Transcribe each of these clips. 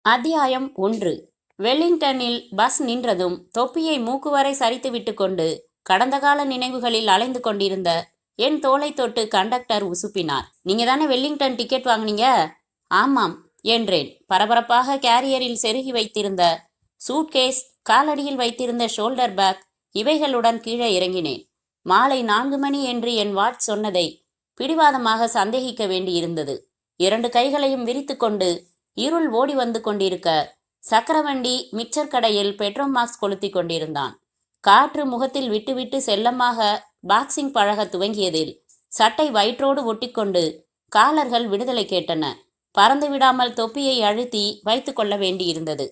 அத்தியாயம் 1. வெல்லிங்டனில் பஸ் நின்றதும் தொப்பியை மூக்குவரை சரித்து விட்டு கொண்டு கடந்த கால நினைவுகளில் அலைந்து கொண்டிருந்த என் தோளை தொட்டு கண்டக்டர் உசுப்பினார். நீங்க தானே வெல்லிங்டன் டிக்கெட் வாங்கினீங்க? ஆமாம் என்றேன். பரபரப்பாக கேரியரில் செருகி வைத்திருந்த சூட்கேஸ், காலடியில் வைத்திருந்த ஷோல்டர் பேக் இவைகளுடன் கீழே இறங்கினேன். மாலை 4 மணி என்று என் வாட்ச் சொன்னதை பிடிவாதமாக சந்தேகிக்க வேண்டியிருந்தது. 2 கைகளையும் விரித்து கொண்டு இருள் ஓடி வந்து கொண்டிருக்க சக்கரவண்டி மிக்சர் கடையில் பெட்ரோமாக்ஸ் கொளுத்தி கொண்டிருந்தான். காற்று முகத்தில் விட்டுவிட்டு செல்லமாக பாக்ஸிங் பழக துவங்கியதில் சட்டை வயிற்றோடு ஒட்டிக்கொண்டு காலர்கள் விடுதலை கேட்டன. பறந்து விடாமல் தொப்பியை அழுத்தி வைத்து கொள்ள வேண்டியிருந்தது.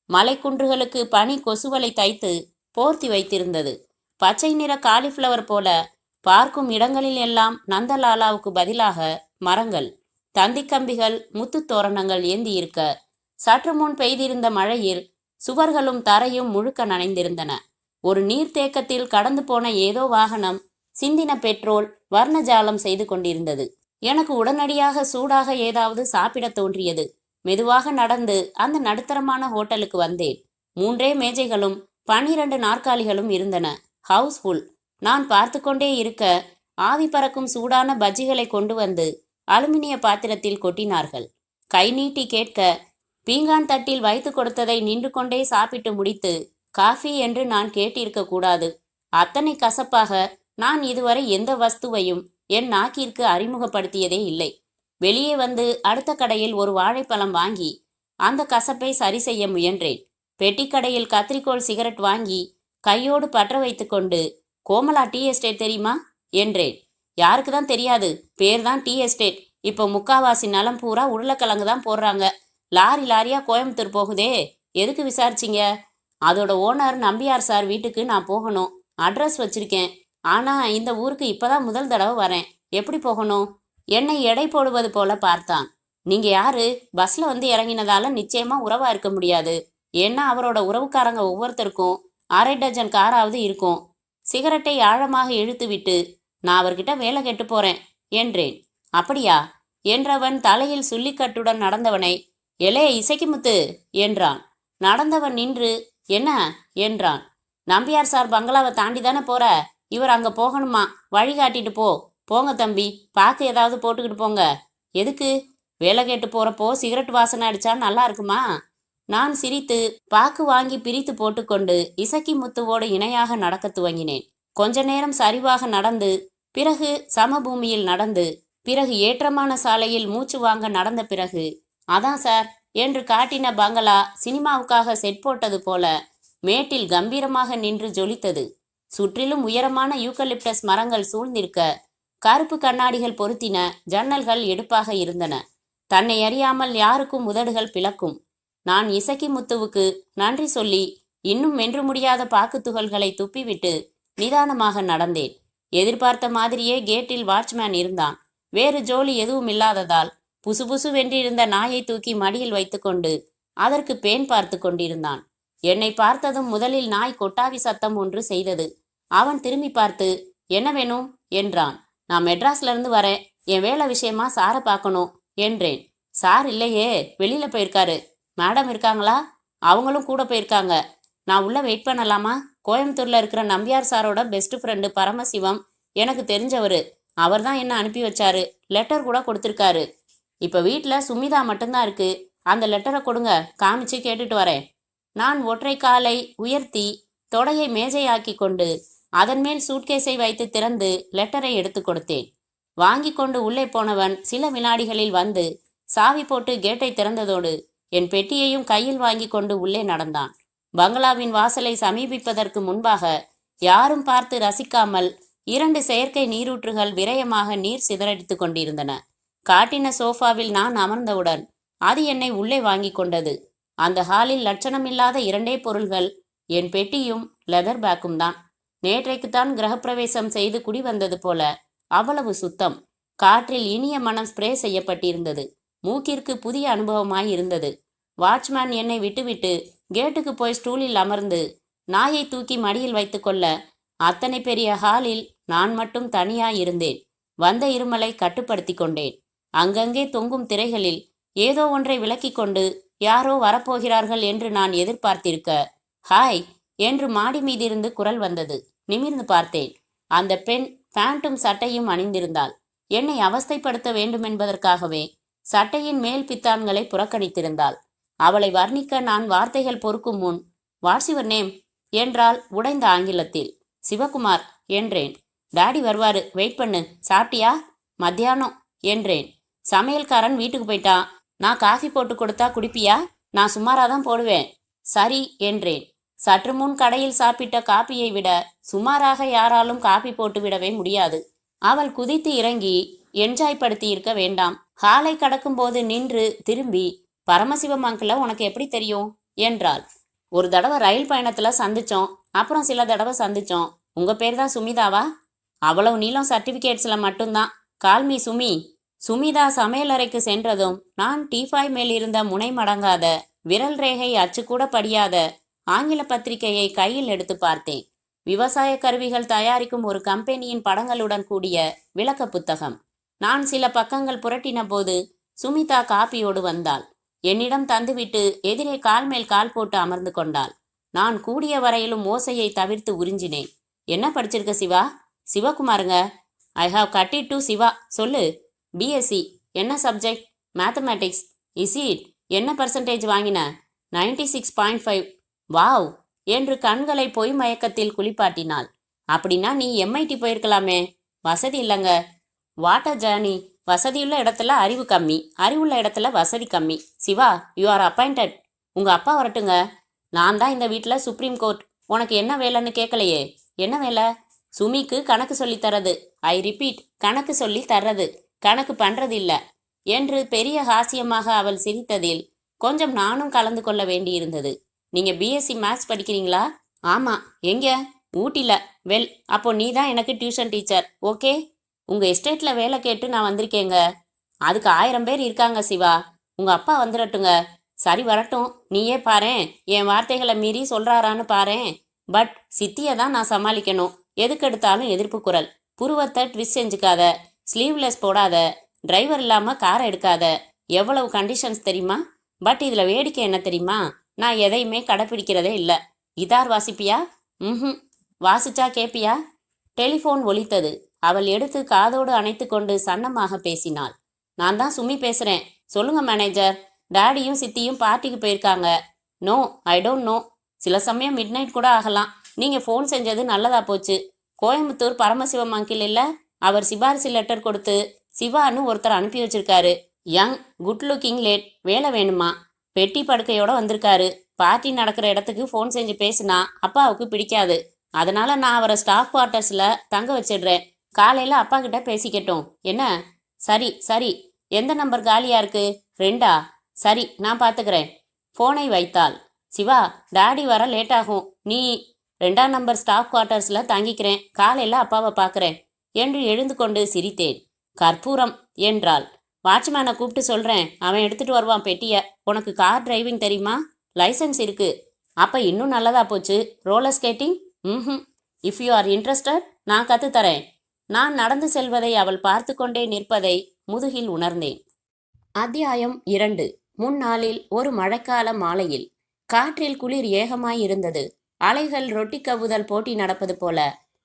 மலைக்குன்றுகளுக்கு பனி கொசுவலை தைத்து போர்த்தி வைத்திருந்தது. பச்சை நிற காலிஃப்ளவர் போல பார்க்கும் இடங்களில் எல்லாம் நந்தலாலாவுக்கு பதிலாக மரங்கள், தந்திக்கம்பிகள், முத்து தோரணங்கள் ஏந்தி இருக்க, சற்று முன் பெய்திருந்த மழையில் சுவர்களும் தரையும் முழுக்க நனைந்திருந்தன. ஒரு நீர்த்தேக்கத்தில் கடந்து போன ஏதோ வாகனம் சிந்தின பெட்ரோல் வர்ணஜாலம் செய்து கொண்டிருந்தது. எனக்கு உடனடியாக சூடாக ஏதாவது சாப்பிட தோன்றியது. மெதுவாக நடந்து அந்த நடுத்தரமான ஹோட்டலுக்கு வந்தேன். 3 மேஜைகளும் 12 நாற்காலிகளும் இருந்தன. ஹவுஸ்ஃபுல். நான் பார்த்து கொண்டே இருக்க ஆவி பறக்கும் சூடான பஜ்ஜிகளை கொண்டு வந்து அலுமினிய பாத்திரத்தில் கொட்டினார்கள். கை நீட்டி கேட்க பீங்கான் தட்டில் வைத்து கொடுத்ததை நின்று கொண்டே சாப்பிட்டு முடித்து காஃபி என்று நான் கேட்டிருக்க கூடாது. அத்தனை கசப்பாக நான் இதுவரை எந்த வஸ்துவையும் என் நாக்கிற்கு அறிமுகப்படுத்தியதே இல்லை. வெளியே வந்து அடுத்த கடையில் ஒரு வாழைப்பழம் வாங்கி அந்த கசப்பை சரி செய்ய முயன்றேன். பெட்டிக்கடையில் கத்திரிக்கோள் சிகரெட் வாங்கி கையோடு பற்ற வைத்து கொண்டு, கோமலா டீ எஸ்டேட் தெரியுமா என்றேன். யாருக்கு தான் தெரியாது, பேர் தான் டீ எஸ்டேட். இப்போ முக்காவாசி நலம் பூரா உருளைக்கிழங்கு தான் போடுறாங்க. லாரி லாரியா கோயம்புத்தூர் போகுதே, எதுக்கு விசாரிச்சிங்க? அதோட ஓனர் நம்பியார் சார் வீட்டுக்கு நான் போகணும். அட்ரஸ் வச்சிருக்கேன். ஆனா இந்த ஊருக்கு இப்பதான் முதல் தடவை வரேன். எப்படி போகணும்? என்னை எடை போடுவது போல பார்த்தான். நீங்க யாரு? பஸ்ல வந்து இறங்கினதால நிச்சயமா உறவா இருக்க முடியாது. ஏன்னா அவரோட உறவுக்காரங்க ஒவ்வொருத்தருக்கும் 1/2 டஜன் காராவது இருக்கும். சிகரெட்டை ஆழமாக இழுத்து விட்டு, நான் அவர்கிட்ட வேலை கேட்டு போறேன் என்றேன். அப்படியா என்றவன் தலையில் சுள்ளிக்கட்டுடன் நடந்தவனை, எலே இசைக்குமுத்து என்றான். நடந்தவன் நின்று, என்ன என்றான். நம்பியார் சார் பங்களாவை தாண்டி தானே போற? இவர் அங்க போகணுமா? வழி காட்டிட்டு போ. போங்க தம்பி, பாக்கு ஏதாவது போட்டுக்கிட்டு போங்க. எதுக்கு? வேலை கேட்டு போறப்போ சிகரெட் வாசனை அடிச்சா நல்லா இருக்குமா? நான் சிரித்து பாக்கு வாங்கி பிரித்து போட்டுக்கொண்டு இசக்கி முத்துவோடு இணையாக நடக்க துவங்கினேன். கொஞ்ச நேரம் சரிவாக நடந்து, பிறகு சமபூமியில் நடந்து, பிறகு ஏற்றமான சாலையில் மூச்சு வாங்க நடந்த பிறகு, அதான் சார் என்று காட்டின பங்களா சினிமாவுக்காக செட் போட்டது போல மேட்டில் கம்பீரமாக நின்று ஜொலித்தது. சுற்றிலும் உயரமான யூக்கலிப்டஸ் மரங்கள் சூழ்ந்திருக்க, கருப்பு கண்ணாடிகள் பொருத்தின ஜன்னல்கள் எடுப்பாக இருந்தன. தன்னை அறியாமல் யாருக்கும் உதடுகள் பிளக்கும். நான் இசக்கி முத்துவுக்கு நன்றி சொல்லி இன்னும் வென்று முடியாத பாக்கு துகள்களை துப்பிவிட்டு நிதானமாக நடந்தேன். எதிர்பார்த்த மாதிரியே கேட்டில் வாட்ச்மேன் இருந்தான். வேறு ஜோலி எதுவும் இல்லாததால் புசு புசு வென்றிருந்த நாயை தூக்கி மடியில் வைத்துக்கொண்டு அதற்கு பேன் பார்த்து கொண்டிருந்தான். என்னை பார்த்ததும் முதலில் நாய் கொட்டாவி சத்தம் ஒன்று செய்தது. அவன் திரும்பி பார்த்து, என்ன வேணும் என்றான். நான் மெட்ராஸ்ல இருந்து வரேன். என் வேலை விஷயமா சாரை பார்க்கணும் என்றேன். சார் இல்லையே, வெளியில போயிருக்காரு. மேடம் இருக்காங்களா? அவங்களும் கூட போயிருக்காங்க. நான் உள்ள வெயிட் பண்ணலாமா? கோயம்புத்தூர்ல இருக்கிற நம்பியார் சாரோட பெஸ்ட் ஃப்ரெண்டு பரமசிவம் எனக்கு தெரிஞ்சவரு. அவர் தான் என்ன அனுப்பி வச்சாரு. லெட்டர் கூட கொடுத்துருக்காரு. இப்ப வீட்டில் சுமிதா மட்டும்தான் இருக்கு. அந்த லெட்டரை கொடுங்க, காமிச்சு கேட்டுட்டு வரேன். நான் ஒற்றை காலை உயர்த்தி தொடையை மேஜையாக்கி கொண்டு அதன் மேல் சூட்கேஸை வைத்து திறந்து லெட்டரை எடுத்து கொடுத்தேன். வாங்கி கொண்டு உள்ளே போனவன் சில வினாடிகளில் வந்து சாவி போட்டு கேட்டை திறந்ததோடு என் பெட்டியையும் கையில் வாங்கி கொண்டு உள்ளே நடந்தான். பங்களாவின் வாசலை சமீபிப்பதற்கு முன்பாக யாரும் பார்த்து ரசிக்காமல் 2 செயற்கை நீரூற்றுகள் விரயமாக நீர் சிதறடித்து கொண்டிருந்தன. காட்டின சோஃபாவில் நான் அமர்ந்தவுடன் அது என்னை உள்ளே வாங்கி கொண்டது. அந்த ஹாலில் லட்சணமில்லாத 2 பொருள்கள், என் பெட்டியும் லெதர் பேக்கும் தான். நேற்றைக்குத்தான் கிரகப்பிரவேசம் செய்து குடி வந்தது போல அவ்வளவு சுத்தம். காற்றில் இனிய மனம் ஸ்ப்ரே செய்யப்பட்டிருந்தது. மூக்கிற்கு புதிய அனுபவமாய் இருந்தது. வாட்ச்மேன் என்னை விட்டுவிட்டு கேட்டுக்கு போய் ஸ்டூலில் அமர்ந்து நாயை தூக்கி மடியில் வைத்து கொள்ள அத்தனை பெரிய ஹாலில் நான் மட்டும் தனியாய் இருந்தேன். வந்த இருமலை கட்டுப்படுத்தி கொண்டேன். அங்கங்கே தொங்கும் திரைகளில் ஏதோ ஒன்றை விலக்கி கொண்டு யாரோ வரப்போகிறார்கள் என்று நான் எதிர்பார்த்திருக்க, ஹாய் என்று மாடி மீதிருந்து குரல் வந்தது. நிமிர்ந்து பார்த்தேன். அந்த பெண் பேண்ட்டும் சட்டையும் அணிந்திருந்தாள். என்னை அவஸ்தைப்படுத்த வேண்டுமென்பதற்காகவே சட்டையின் மேல் பித்தான்களை புறக்கணித்திருந்தாள். அவளை வர்ணிக்க நான் வார்த்தைகள் பொறுக்கும் முன், வாட்ஸ் யுவர் நேம் என்றாள் உடைந்த ஆங்கிலத்தில். சிவகுமார் என்றேன். டாடி வருவாரு, வெயிட் பண்ணு. சாப்பிட்டியா? மத்தியானம் என்றேன். சமையல்காரன் வீட்டுக்கு போயிட்டான். நான் காஃபி போட்டு கொடுத்தா குடிப்பியா? நான் சுமாராதான் போடுவேன். சரி என்றேன். சற்று முன் கடையில் சாப்பிட்ட காப்பியை விட சுமாராக யாராலும் காபி போட்டு விடவே முடியாது. அவள் குதித்து இறங்கி என்ஜாய் படுத்தி இருக்க வேண்டாம். ஹாலை கடக்கும்போது நின்று திரும்பி, பரமசிவம் அங்கிள உனக்கு எப்படி தெரியும் என்றாள். ஒரு தடவை ரயில் பயணத்துல சந்திச்சோம், அப்புறம் சில தடவை சந்திச்சோம். உங்க பேர் தான் சுமிதாவா? அவ்வளவு நீளம் சர்டிபிகேட்ஸ்ல மட்டும்தான். கால்மி சுமி. சுமிதா சமையலறைக்கு சென்றதும் நான் டீஃபாய் மேல் இருந்த முனை மடங்காத, விரல் ரேகை அச்சு கூட படியாத ஆங்கில பத்திரிகையை கையில் எடுத்து பார்த்தேன். விவசாய கருவிகள் தயாரிக்கும் ஒரு கம்பெனியின் படங்களுடன் கூடிய விளக்க புத்தகம். நான் சில பக்கங்கள் புரட்டின போது சுமிதா காப்பியோடு வந்தாள். என்னிடம் தந்துவிட்டு எதிரே கால் மேல் கால் போட்டு அமர்ந்து கொண்டாள். நான் கூடிய வரையிலும் ஓசையை தவிர்த்து உறிஞ்சினேன். என்ன படிச்சிருக்க சிவா? சிவகுமாருங்க. I have cut it to Siva. சொல்லு. பிஎஸ்சி. என்ன சப்ஜெக்ட்? மேத்தமேட்டிக்ஸ். Is it? என்ன பர்சன்டேஜ் வாங்கின? 96.5. வாவ் என்று கண்களை பொய் மயக்கத்தில் குளிப்பாட்டினாள். அப்படின்னா நீ எம்ஐடி போயிருக்கலாமே. வசதி இல்லைங்க. What a journey. வசதியுள்ள இடத்துல அறிவு கம்மி, அறிவுள்ள இடத்துல வசதி கம்மி. Siva, you are appointed. உங்க அப்பா வரட்டுங்க. நான் தான் இந்த வீட்டில் சுப்ரீம் கோர்ட். உனக்கு என்ன வேலைன்னு கேட்கலையே. என்ன வேலை? சுமிக்கு கணக்கு சொல்லி தரது. ஐ ரிப்பீட், கணக்கு சொல்லி தர்றது. கணக்கு பண்றது இல்ல என்று பெரிய ஹாஸ்யமாக அவள் சிரித்ததில் கொஞ்சம் நானும் கலந்து கொள்ள வேண்டியிருந்தது. நீங்க பிஎஸ்சி மேத்ஸ் படிக்கிறீங்களா? ஆமா. எங்க? ஊட்டில. வெல், அப்போ நீ தான் எனக்கு டியூஷன் டீச்சர். ஓகே. உங்க எஸ்டேட்ல வேலை கேட்டு நான் வந்திருக்கேங்க. அதுக்கு 1000 பேர் இருக்காங்க சிவா. உங்க அப்பா வந்துடட்டுங்க. சரி, வரட்டும். நீயே பாரேன், என் வார்த்தைகளை மீறி சொல்றாரான்னு பாரேன். பட் சித்தியை தான் நான் சமாளிக்கணும். எதுக்கெடுத்தாலும் எதிர்ப்பு குரல். புருவத்தை ட்விஸ்ட் செஞ்சுக்காத, ஸ்லீவ்லெஸ் போடாத, டிரைவர் இல்லாம காரை எடுக்காத. எவ்வளவு கண்டிஷன்ஸ் தெரியுமா? பட் இதுல வேடிக்கை என்ன தெரியுமா? நான் எதையுமே கடைப்பிடிக்கிறதே இல்லை. கிதார் வாசிப்பியா? ம். வாசிச்சா கேப்பியா? டெலிஃபோன் ஒலித்தது. அவள் எடுத்து காதோடு அணைத்து கொண்டு சன்னமாக பேசினாள். நான் தான் சுமி பேசுறேன். சொல்லுங்க மேனேஜர். டாடியும் சித்தியும் பார்ட்டிக்கு போயிருக்காங்க. No, I don't know. சில சமயம் மிட் நைட் கூட ஆகலாம். நீங்க ஃபோன் செஞ்சது நல்லதா போச்சு. கோயம்புத்தூர் பரமசிவம் அங்கிள் இல்ல, அவர் சிபாரிசு லெட்டர் கொடுத்து சிவான்னு ஒருத்தர் அனுப்பி வச்சிருக்காரு. Young, good looking late. வேலை வேணுமா? பெட்டி படுக்கையோட வந்திருக்காரு. பார்ட்டி நடக்கிற இடத்துக்கு ஃபோன் செஞ்சு பேசினா அப்பாவுக்கு பிடிக்காது. அதனால நான் அவரை ஸ்டாஃப் குவார்ட்டர்ஸ்ல தங்க வச்சிடுறேன். காலையில அப்பா கிட்ட பேசிக்கட்டும். என்ன? சரி சரி. எந்த நம்பர் காலியா இருக்கு? 2ஆ? சரி, நான் பாத்துக்கிறேன். போனை வைத்தாள். சிவா, டாடி வர லேட் ஆகும். நீ 2ஆம் நம்பர் ஸ்டாஃப் குவார்ட்டர்ஸ்ல தங்கிக்கிறேன். காலையில அப்பாவை பாக்குறேன் என்று எழுந்து கொண்டு சிரித்தேன். கற்பூரம் என்றாள். வாட்ச்மேனை கூப்பிட்டு சொல்றேன், அவன் எடுத்துட்டு வருவான் பெட்டிய. உனக்கு கார் டிரைவிங் தெரியுமா? லைசன்ஸ் இருக்கு. அப்ப இன்னும் நல்லதா போச்சு. Roller skating? ம். இஃப் யூ ஆர் இன்ட்ரெஸ்டட், நான் கத்துத்தரேன். நான் நடந்து செல்வதை அவள் பார்த்து கொண்டே நிற்பதை முதுகில் உணர்ந்தேன். அத்தியாயம் 2. முன்னாளில் ஒரு மழைக்கால மாலையில் காற்றில் குளிர் ஏகமாயிருந்தது. அலைகள் ரொட்டி கவ்வுதல் போட்டி நடப்பது போல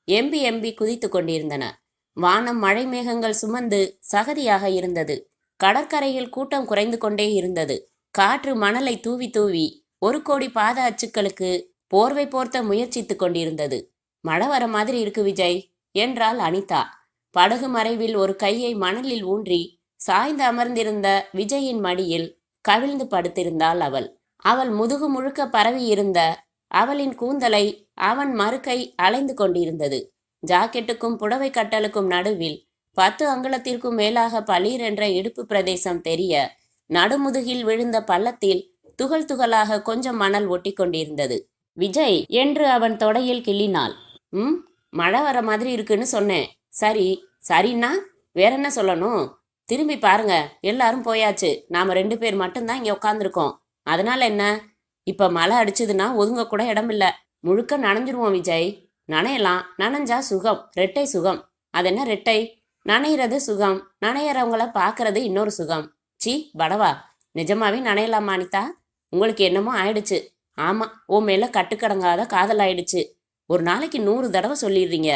எம்பி எம்பி குதித்து கொண்டிருந்தன. வானம் மழை மேகங்கள் சுமந்து சகதியாக இருந்தது. கடற்கரையில் கூட்டம் குறைந்து கொண்டே இருந்தது. காற்று மணலை தூவி தூவி 1 கோடி பாத அச்சுக்களுக்கு போர்வை போர்த்த முயற்சித்து கொண்டிருந்தது. மழை வர மாதிரி இருக்கு விஜய் என்றாள் அனிதா. படகு மறைவில் ஒரு கையை மணலில் ஊன்றி சாய்ந்து அமர்ந்திருந்த விஜயின் மடியில் கவிழ்ந்து படுத்திருந்தாள் அவள். அவள் முதுகு முழுக்க பரவி இருந்த அவளின் கூந்தலை அவன் மறுக்கை அலைந்து கொண்டிருந்தது. ஜாக்கெட்டுக்கும் புடவை கட்டலுக்கும் நடுவில் 10 அங்குலத்திற்கும் மேலாக பளீர் என்ற இடுப்பு பிரதேசம் தெரிய, நடுமுதுகில் விழுந்த பள்ளத்தில் துகள் துகளாக கொஞ்சம் மணல் ஒட்டி கொண்டிருந்தது. விஜய் என்று அவன் தொடையில் கிள்ளினாள். மழை வர மாதிரி இருக்குன்னு சொன்னேன். சரி. சரின்னா வேற என்ன சொல்லணும்? திரும்பி பாருங்க, எல்லாரும் போயாச்சு. நாம 2 பேர் மட்டும்தான் இங்க உட்காந்துருக்கோம். அதனால என்ன? இப்ப மழை அடிச்சதுன்னா ஒதுங்க கூட இடம் இல்ல. முழுக்க நனைஞ்சிருவோம் விஜய். நனையலாம். நனைஞ்சா சுகம். ரெட்டை சுகம். அது என்ன ரெட்டை? நனையிறது சுகம், நனையறவங்கள பாக்குறது இன்னொரு சுகம். சி படவா. நிஜமாவே நனையலாமா அனிதா? உங்களுக்கு என்னமோ ஆயிடுச்சு. ஆமா, உன் மேல கட்டுக்கடங்காத காதல் ஆயிடுச்சு. ஒரு நாளைக்கு 100 தடவை சொல்லிடுறீங்க.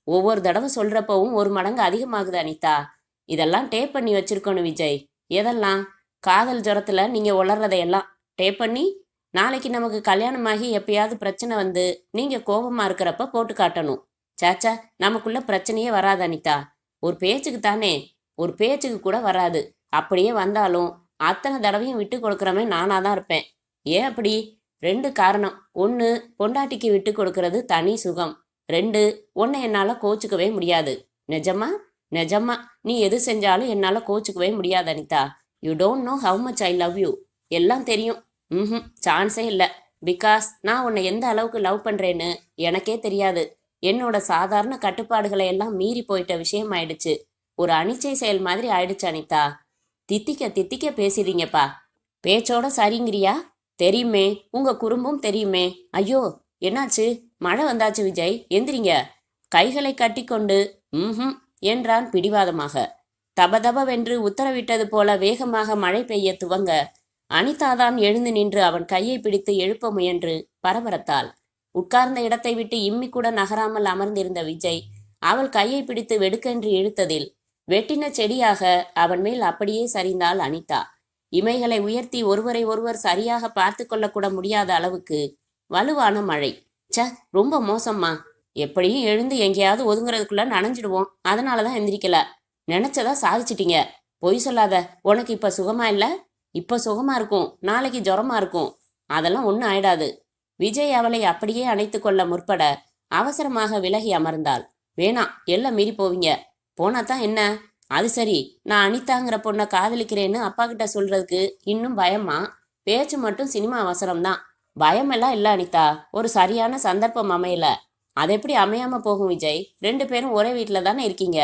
ஒவ்வொரு தடவை சொல்றப்பவும் 1 மடங்கு அதிகமாகுது அனிதா. இதெல்லாம் டேப் பண்ணி வச்சிருக்கணும் விஜய். எதெல்லாம்? காதல் ஜுரத்துல நீங்க உளறதையெல்லாம் டேப் பண்ணி நாளைக்கு நமக்கு கல்யாணமாகி எப்பயாவது பிரச்சனை வந்து நீங்க கோபமா இருக்கிறப்ப போட்டு காட்டணும். சாச்சா, நமக்குள்ள பிரச்சனையே வராது அனிதா. ஒரு பேச்சுக்கு தானே. ஒரு பேச்சுக்கு கூட வராது. அப்படியே வந்தாலும் அத்தனை தடவையும் விட்டு கொடுக்குறவன் நானா தான் இருப்பேன். ஏன் அப்படி? 2 காரணம். 1, பொண்டாட்டிக்கு விட்டு கொடுக்கறது தனி சுகம். 2, உன்னை என்னால கோச்சுக்கவே முடியாது. நிஜமா? நிஜமா. நீ எது செஞ்சாலும் என்னால கோச்சுக்கவே முடியாது Anitha. You don't know how much I love you. எல்லாம் தெரியும். சான்ஸே இல்லை. பிகாஸ் நான் உன்னை எந்த அளவுக்கு லவ் பண்றேன்னு எனக்கே தெரியாது. என்னோட சாதாரண கட்டுப்பாடுகளை எல்லாம் மீறி போயிட்ட விஷயம் ஆயிடுச்சு. ஒரு அனிச்சை செயல் மாதிரி ஆயிடுச்சு அனிதா. தித்திக்க தித்திக்க பேசிடுறீங்கப்பா. பேச்சோட சரிங்கிறியா? தெரியுமே, உங்க குறும்பும் தெரியுமே. ஐயோ, என்னாச்சு? மழை வந்தாச்சு விஜய், எந்திரிங்க. கைகளை கட்டிக்கொண்டு என்றான் பிடிவாதமாக. தபதபவென்று உத்தரவிட்டது போல வேகமாக மழை பெய்ய துவங்க அனிதாதான் எழுந்து நின்று அவன் கையை பிடித்து எழுப்ப முயன்று பரபரத்தாள். உட்கார்ந்த இடத்தை விட்டு இம்மி கூட நகராமல் அமர்ந்திருந்த விஜய் அவள் கையை பிடித்து வெடுக்கென்று இழுத்ததில் வெட்டின செடியாக அவன் மேல் அப்படியே சரிந்தாள் அனிதா. இமைகளை உயர்த்தி ஒருவரை ஒருவர் சரியாக பார்த்து கொள்ளக்கூட முடியாத அளவுக்கு வலுவான மழை. ரொம்ப மோசம்மா. எப்படியும் எழுந்து எங்கேயாவது ஒதுங்குறதுக்குள்ள நனைஞ்சிடுவோம். அதனாலதான் எந்திரிக்கல. நினைச்சதா சாதிச்சிட்டீங்க. பொய் சொல்லாத. உனக்கு இப்ப சுகமா இல்ல? இப்ப சுகமா இருக்கும், நாளைக்கு ஜுரமா இருக்கும். அதெல்லாம் ஒன்றும் ஆயிடாது. விஜய் அவளை அப்படியே அணைத்து கொள்ள முற்பட அவசரமாக விலகி அமர்ந்தாள். வேணாம், எல்லாம் மீறி போவீங்க. போனாதான் என்ன? அது சரி, நான் அனிதாங்கிற பொண்ணை காதலிக்கிறேன்னு அப்பா கிட்ட சொல்றதுக்கு இன்னும் பயமா? பேச்சு மட்டும் சினிமா அவசரம்தான். பயமெல்லாம் இல்லை அனிதா. ஒரு சரியான சந்தர்ப்பம் அமையல. அது எப்படி அமையாம போகும் விஜய்? 2 பேரும் ஒரே வீட்டில தானே இருக்கீங்க.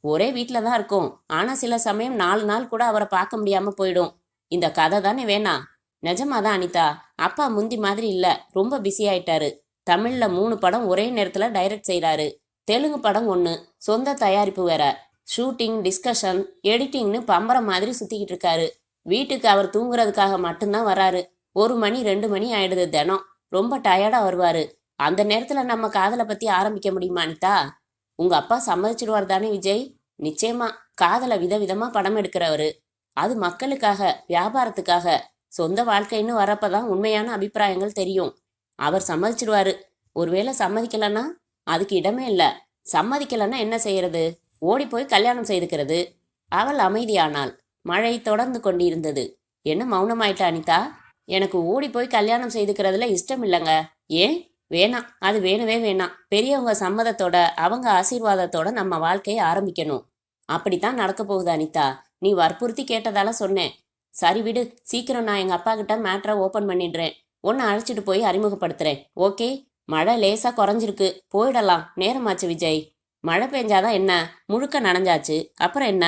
ஒரே வீட்டில தான் இருக்கும். ஆனா சில சமயம் 4 நாள் கூட அவரை பார்க்க முடியாம போயிடும். இந்த கதை தானே வேணாம். நிஜமாதான் அனிதா. அப்பா முந்தி மாதிரி இல்ல, ரொம்ப பிஸி ஆயிட்டாரு. தமிழ்ல 3 படம் ஒரே நேரத்துல டைரக்ட் செய்யறாரு. தெலுங்கு படம் 1, சொந்த தயாரிப்பு வேற. ஷூட்டிங், டிஸ்கஷன், எடிட்டிங்னு பம்பரம் மாதிரி சுத்திக்கிட்டு இருக்காரு. வீட்டுக்கு அவர் தூங்குறதுக்காக மட்டும்தான் வராரு. 1 மணி 2 மணி ஆயிடுது தினம். ரொம்ப டயர்டா வருவாரு. அந்த நேரத்துல நம்ம காதலை பத்தி ஆரம்பிக்க முடியுமா அனிதா? உங்க அப்பா சம்மதிச்சிடுவார் தானே விஜய்? நிச்சயமா. காதலை விதவிதமா படம் எடுக்கிறவரு. அது மக்களுக்காக, வியாபாரத்துக்காக. சொந்த வாழ்க்கைன்னு வரப்பதான் உண்மையான அபிப்பிராயங்கள் தெரியும். அவர் சம்மதிச்சிடுவாரு. ஒருவேளை சம்மதிக்கலன்னா? அதுக்கு இடமே இல்லை. சம்மதிக்கலன்னா என்ன செய்யறது? ஓடி போய் கல்யாணம் செய்துக்கிறது. அவள் அமைதியானாள். மழை தொடர்ந்து கொண்டிருந்தது. என்ன மௌனமாயிட்ட அனிதா? எனக்கு ஓடி போய் கல்யாணம் செய்துக்கிறதுல இஷ்டம் இல்லைங்க. ஏன்? வேணாம். அது வேணவே வேணாம். பெரியவங்க சம்மதத்தோட, அவங்க ஆசீர்வாதத்தோட நம்ம வாழ்க்கையை ஆரம்பிக்கணும். அப்படித்தான் நடக்க போகுது அனிதா. நீ வற்புறுத்தி கேட்டதால சொன்னேன். சரி விடு, சீக்கிரம் நான் எங்க அப்பா கிட்ட மேட்ரை ஓபன் பண்ணிடுறேன். உன்னை அழைச்சிட்டு போய் அறிமுகப்படுத்துறேன். ஓகே? மழை லேசா குறைஞ்சிருக்கு, போயிடலாம். நேரமாச்சு விஜய். மழை பெஞ்சாதான் என்ன? முழுக்க நனைஞ்சாச்சு, அப்புறம் என்ன?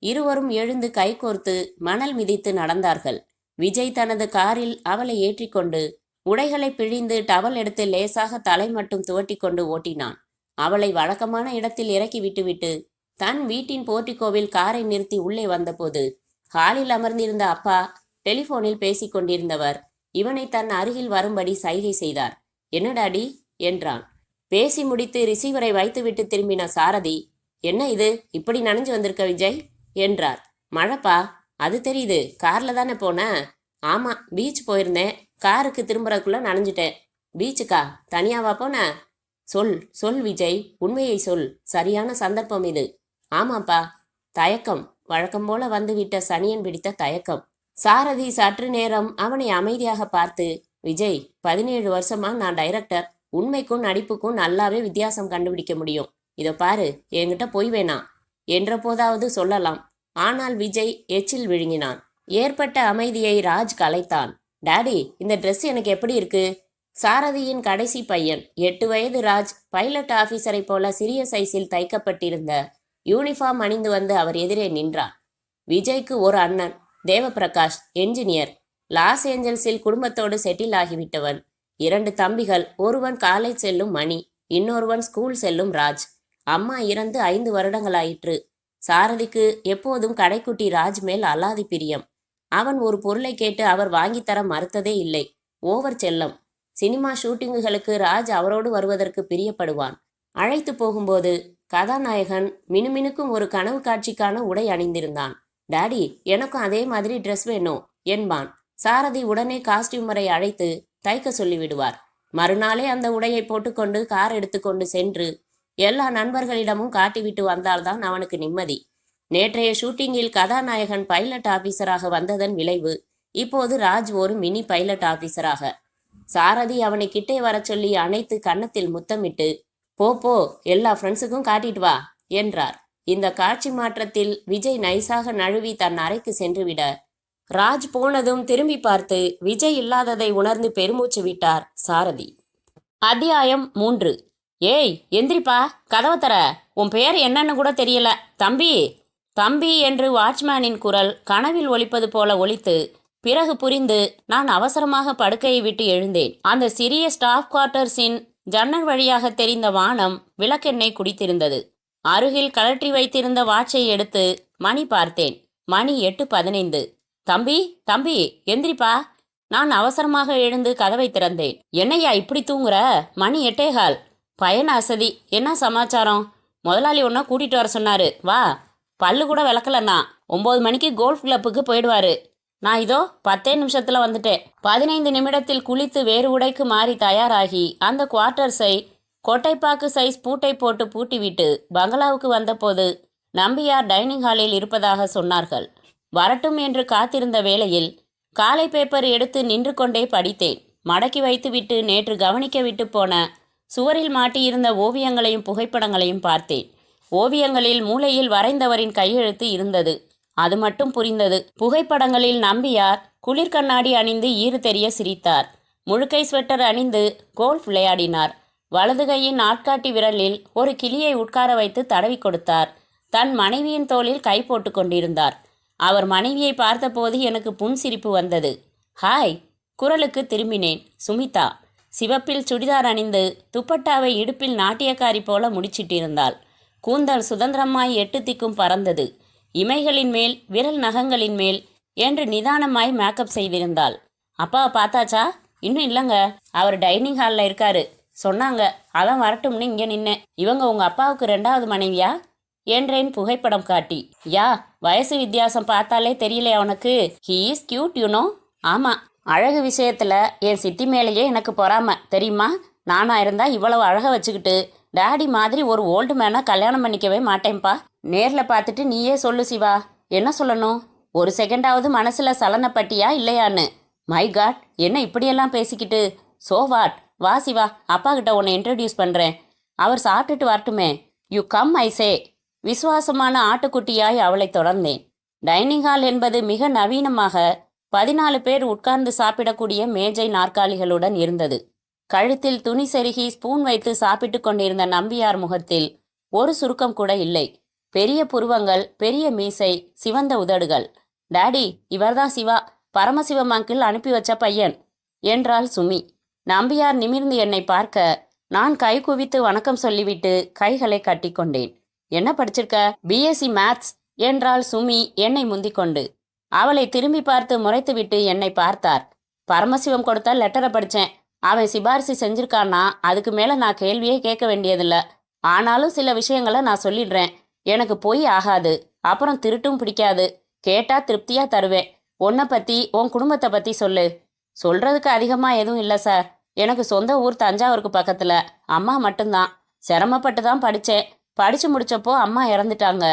இருவரும் எழுந்து கைகோர்த்து மணல் மிதித்து நடந்தார்கள். விஜய் தனது காரில் அவளை ஏற்றிக்கொண்டு உடைகளை பிழிந்து டவல் எடுத்து லேசாக தலை மட்டும் துவட்டி கொண்டு ஓட்டினான். அவளை வழக்கமான இடத்தில் இறக்கி விட்டுவிட்டு தன் வீட்டின் போர்ட்டிகோவில் காரை நிறுத்தி உள்ளே வந்தபோது ஹாலில் அமர்ந்திருந்த அப்பா டெலிபோனில் பேசிக் கொண்டிருந்தவர் இவனை தன் அருகில் வரும்படி சைகை செய்தார். என்ன டாடி என்றான். பேசி முடித்து ரிசீவரை வைத்துவிட்டு திரும்பின சாரதி, என்ன இது இப்படி நனைஞ்சு வந்திருக்க விஜய் என்றார். மழைப்பா. அது தெரியுது, கார்ல தானே போன? ஆமா, பீச் போயிருந்தேன். காருக்கு திரும்புறதுக்குள்ள நனைஞ்சிட்டேன். பீச்சுக்கா? தனியாவா போன? சொல் விஜய், உண்மையை சொல். சரியான சந்தர்ப்பம் இது. ஆமாப்பா. தயக்கம். வழக்கம் போல வந்துவிட்ட சனியன் பிடித்த தயக்கம். சாரதி சற்று நேரம் அவனை அமைதியாக பார்த்து, விஜய், 17 வருஷமா நான் டைரக்டர். உண்மைக்கும் நடிப்புக்கும் நல்லாவே வித்தியாசம் கண்டுபிடிக்க முடியும். இதோ பாரு, என்கிட்ட பொய் வேணாம் என்ற போதாவது சொல்லலாம். ஆனால் விஜய் எச்சில் விழுங்கினான். ஏற்பட்ட அமைதியை ராஜ் கலைத்தான். டாடி, இந்த ட்ரெஸ் எனக்கு எப்படி இருக்கு? சாரதியின் கடைசி பையன் 8 வயது ராஜ் பைலட் ஆபீசரை போல சிறிய சைஸில் தைக்கப்பட்டிருந்த யூனிஃபார்ம் அணிந்து வந்து அவர் எதிரே நின்றான். விஜய்க்கு ஒரு அண்ணன், தேவப்பிரகாஷ், என்ஜினியர். லாஸ் ஏஞ்சல்ஸில் குடும்பத்தோடு செட்டில் ஆகிவிட்டவன். 2 தம்பிகள். ஒருவன் காலேஜ் செல்லும் மணி, இன்னொருவன் ஸ்கூல் செல்லும் ராஜ். அம்மா இறந்து 5 வருடங்களாயிற்று. சாரதிக்கு எப்போதும் கடைக்குட்டி ராஜ் மேல் அலாதி பிரியம். அவன் ஒரு பொருளை கேட்டு அவர் வாங்கித்தர மறுத்ததே இல்லை. ஓவர் செல்லம். சினிமா ஷூட்டிங்குகளுக்கு ராஜ் அவரோடு வருவதற்கு பிரியப்படுவான். அழைத்து போகும்போது கதாநாயகன் மினுமினுக்கும் ஒரு கனவு காட்சிக்கான உடை அணிந்திருந்தான். டாடி, எனக்கும் அதே மாதிரி ட்ரெஸ் வேணும் என்பான். சாரதி உடனே காஸ்டியூமரை அழைத்து தைக்க சொல்லிவிடுவார். மறுநாளே அந்த உடையை போட்டுக்கொண்டு கார் எடுத்துக்கொண்டு சென்று எல்லா நண்பர்களிடமும் காட்டிவிட்டு வந்தால்தான் அவனுக்கு நிம்மதி. நேற்றைய ஷூட்டிங்கில் கதாநாயகன் பைலட் ஆபீசராக வந்ததன் விளைவு இப்போது ராஜ் ஒரு மினி பைலட் ஆபீசராக. சாரதி அவனை கிட்டே வர சொல்லி அனைத்து கன்னத்தில் முத்தமிட்டு, போ போ, எல்லா ஃப்ரெண்ட்ஸுக்கும் காட்டிட்டு வா என்றார். இந்த காட்சி மாற்றத்தில் விஜய் நைசாக நழுவி தன் அறைக்கு சென்றுவிட, ராஜ் போனதும் திரும்பி பார்த்து விஜய் இல்லாததை உணர்ந்து பெருமூச்சு விட்டார் சாரதி. அத்தியாயம் 3. ஏய் எந்திரிப்பா, கதவை தர, உன் பெயர் என்னன்னு கூட தெரியல. தம்பி தம்பி என்று வாட்ச்மேனின் குரல் கனவில் ஒலிப்பது போல ஒலித்து பிறகு புரிந்து நான் அவசரமாக படுக்கையை விட்டு எழுந்தேன். அந்த சிறிய ஸ்டாஃப் குவார்ட்டர்ஸின் ஜன்னல் வழியாக தெரிந்த வானம் விளக்கெண்ணெய் குடித்திருந்தது. அருகில் கழற்றி வைத்திருந்த வாட்சை எடுத்து மணி பார்த்தேன். மணி 8:15. தம்பி தம்பி எந்திரிப்பா. நான் அவசரமாக எழுந்து கதவை திறந்தேன். என்னையா இப்படி தூங்குற? மணி 8:15. பயண அசதி. என்ன சமாச்சாரம்? முதலாளி ஒன்றா கூட்டிகிட்டு வர சொன்னாரு. வா. பல்லு கூட விளக்கலண்ணா. 9 மணிக்கு கோல்ஃப் கிளப்புக்கு போயிடுவாரு. நான் இதோ 10 நிமிஷத்தில் வந்துட்டேன். 15 நிமிடத்தில் குளித்து வேறு உடைக்கு மாறி தயாராகி அந்த குவார்ட்டர்ஸை கொட்டைப்பாக்கு சைஸ் பூட்டை போட்டு பூட்டிவிட்டு பங்களாவுக்கு வந்தபோது நம்பியார் டைனிங் ஹாலில் இருப்பதாக சொன்னார்கள். வரட்டும் என்று காத்திருந்த வேளையில் காலை பேப்பர் எடுத்து நின்று கொண்டே படித்தேன். மடக்கி வைத்துவிட்டு நேற்று கவனிக்க விட்டு போன சுவரில் மாட்டியிருந்த ஓவியங்களையும் புகைப்படங்களையும் பார்த்தேன். ஓவியங்களில் மூலையில் வரைந்தவரின் கையெழுத்து இருந்தது. அது மட்டும் புரிந்தது. புகைப்படங்களில் நம்பியார் குளிர்கண்ணாடி அணிந்து ஈறு தெரிய சிரித்தார். முழுக்கை ஸ்வெட்டர் அணிந்து கோல்ஃப் விளையாடினார். வலது கையின் ஆட்காட்டி விரலில் ஒரு கிளியை உட்கார வைத்து தடவி கொடுத்தார். தன் மனைவியின் தோளில் கை போட்டு கொண்டிருந்தார். அவர் மனைவியை பார்த்தபோது எனக்கு புன்சிரிப்பு வந்தது. ஹாய். குரலுக்கு திரும்பினேன். சுமிதா. சிவப்பில் சுடிதார் அணிந்து துப்பட்டாவை இடுப்பில் நாட்டியக்காரி போல முடிச்சிட்டிருந்தாள். கூந்தல் சுதந்திரமாய் 8 திக்கும் பறந்தது. இமைகளின் மேல் விரல் நகங்களின் மேல் என்று நிதானமாய் மேக்கப் செய்திருந்தாள். அப்பாவை பார்த்தாச்சா? இன்னும் இல்லைங்க, அவர் டைனிங் ஹாலில் இருக்காரு சொன்னாங்க, அதான் வரட்டும்னு இங்கே நின்னேன். இவங்க உங்கள் அப்பாவுக்கு 2வது மனைவியா என்றேன் புகைப்படம் காட்டி. யா, வயசு வித்தியாசம் பார்த்தாலே தெரியல அவனுக்கு. He is cute you know. ஆமாம், அழகு விஷயத்தில் என் சித்தி மேலேயே எனக்கு பொறாம தெரியுமா. நானாக இருந்தால் இவ்வளவு அழகை வச்சுக்கிட்டு டாடி மாதிரி ஒரு ஓல்டு மேனை கல்யாணம் பண்ணிக்கவே மாட்டேன்ப்பா. நேரில் பார்த்துட்டு நீயே சொல்லு சிவா. என்ன சொல்லணும்? ஒரு செகண்டாவது மனசில் சலனப்பட்டியா இல்லையான்னு. மை காட், என்ன இப்படியெல்லாம் பேசிக்கிட்டு. So what? வா சிவா, அப்பா கிட்ட உன்னை இன்ட்ரடியூஸ் பண்ணுறேன். அவர் சாப்பிட்டுட்டு வரட்டுமே. யூ கம் ஐ சே. விசுவாசமான ஆட்டுக்குட்டியாய் அவளை தொடர்ந்தேன். டைனிங் ஹால் என்பது மிக நவீனமாக 14 பேர் உட்கார்ந்து சாப்பிடக்கூடிய மேஜை நாற்காலிகளுடன் இருந்தது. கழுத்தில் துணி செருகி ஸ்பூன் வைத்து சாப்பிட்டு கொண்டிருந்த நம்பியார் முகத்தில் ஒரு சுருக்கம் கூட இல்லை. பெரிய புருவங்கள், பெரிய மீசை, சிவந்த உதடுகள். டாடி, இவர்தான் சிவா, பரமசிவம் அங்கிள் அனுப்பி வச்ச பையன் என்றாள் சுமி. நம்பியார் நிமிர்ந்து என்னை பார்க்க நான் கை குவித்து வணக்கம் சொல்லிவிட்டு கைகளை கட்டிக்கொண்டேன். என்ன படிச்சிருக்க? பிஎஸ்சி மேத்ஸ் என்றாள் சுமி என்னை முந்திக்கொண்டு. அவளை திரும்பி பார்த்து முறைத்துவிட்டு என்னை பார்த்தார். பரமசிவம் கொடுத்தா லெட்டரை படித்தேன். அவன் சிபாரிசு செஞ்சிருக்கான்னா அதுக்கு மேலே நான் கேள்வியே கேட்க வேண்டியதில்லை. ஆனாலும் சில விஷயங்களை நான் சொல்லிடுறேன். எனக்கு பொய் ஆகாது, அப்புறம் திருட்டும் பிடிக்காது. கேட்டால் திருப்தியாக தருவேன். உன்னை பற்றி, உன் குடும்பத்தை பற்றி சொல்லு. சொல்கிறதுக்கு அதிகமாக எதுவும் இல்லை சார். எனக்கு சொந்த ஊர் தஞ்சாவூருக்கு பக்கத்தில். அம்மா மட்டும்தான். சிரமப்பட்டு தான் படித்தேன். படித்து முடித்தப்போ அம்மா இறந்துட்டாங்க.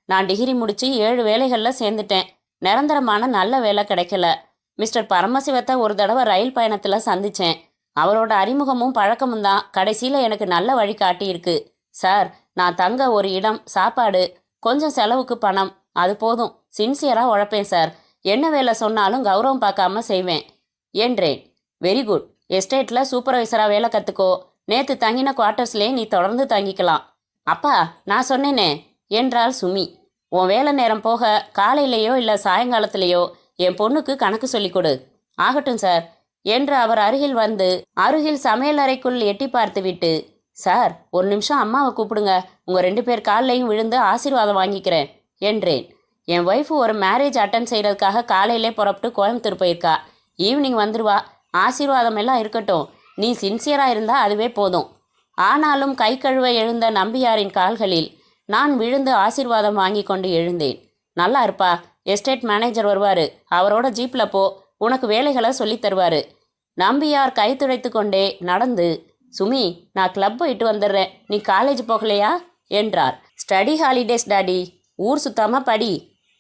நான் டிகிரி முடித்து 7 வேலைகளில் சேர்ந்துட்டேன். நிரந்தரமான நல்ல வேலை கிடைக்கல. மிஸ்டர் பரமசிவத்தை ஒரு தடவை ரயில் பயணத்தில் சந்தித்தேன். அவரோட அறிமுகமும் பழக்கமும் தான் கடைசியில் எனக்கு நல்ல வழி காட்டியிருக்கு. சார், நான் தங்க ஒரு இடம், சாப்பாடு, கொஞ்சம் செலவுக்கு பணம், அது போதும். சின்சியராக உழைப்பேன் சார். என்ன வேலை சொன்னாலும் கௌரவம் பார்க்காம செய்வேன் என்றேன். Very good. எஸ்டேட்டில் சூப்பர்வைசராக வேலை கற்றுக்கோ. நேற்று தங்கின குவார்ட்டர்ஸ்லேயே நீ தொடர்ந்து தங்கிக்கலாம். அப்பா, நான் சொன்னேனே என்றாள் சுமி. உன் வேலை நேரம் போக காலையிலையோ இல்லை சாயங்காலத்திலேயோ என் பொண்ணுக்கு கணக்கு சொல்லிக் கொடு. ஆகட்டும் சார் என்று அவர் அருகில் வந்து அருகில் சமையலறைக்குள் எட்டி பார்த்துவிட்டு, சார், ஒரு நிமிஷம் அம்மாவை கூப்பிடுங்க. உங்கள் 2 பேர் கால்லையும் விழுந்து ஆசீர்வாதம் வாங்கிக்கிறேன் என்றேன். என் ஒய்ஃபு ஒரு மேரேஜ் அட்டன் செய்கிறதுக்காக காலையிலே புறப்பட்டு கோயம்புத்தூர் போயிருக்கா. ஈவினிங் வந்துடுவா. ஆசீர்வாதம் எல்லாம் இருக்கட்டும், நீ சின்சியராக இருந்தால் அதுவே போதும். ஆனாலும் கை கழுவ எழுந்த நம்பியாரின் கால்களில் நான் விழுந்து ஆசீர்வாதம் வாங்கி கொண்டு எழுந்தேன். நல்லா இருப்பா, எஸ்டேட் மேனேஜர் வருவார், அவரோட ஜீப்பில் போ, உனக்கு வேலைகளை சொல்லித் தருவார். நம்பியார் கை துடைத்து கொண்டே நடந்து, சுமி நான் கிளப் போயிட்டு வந்துடுறேன், நீ காலேஜ் போகலையா என்றார். ஸ்டடி ஹாலிடேஸ் டாடி, ஊர் சுத்தாமல் படி.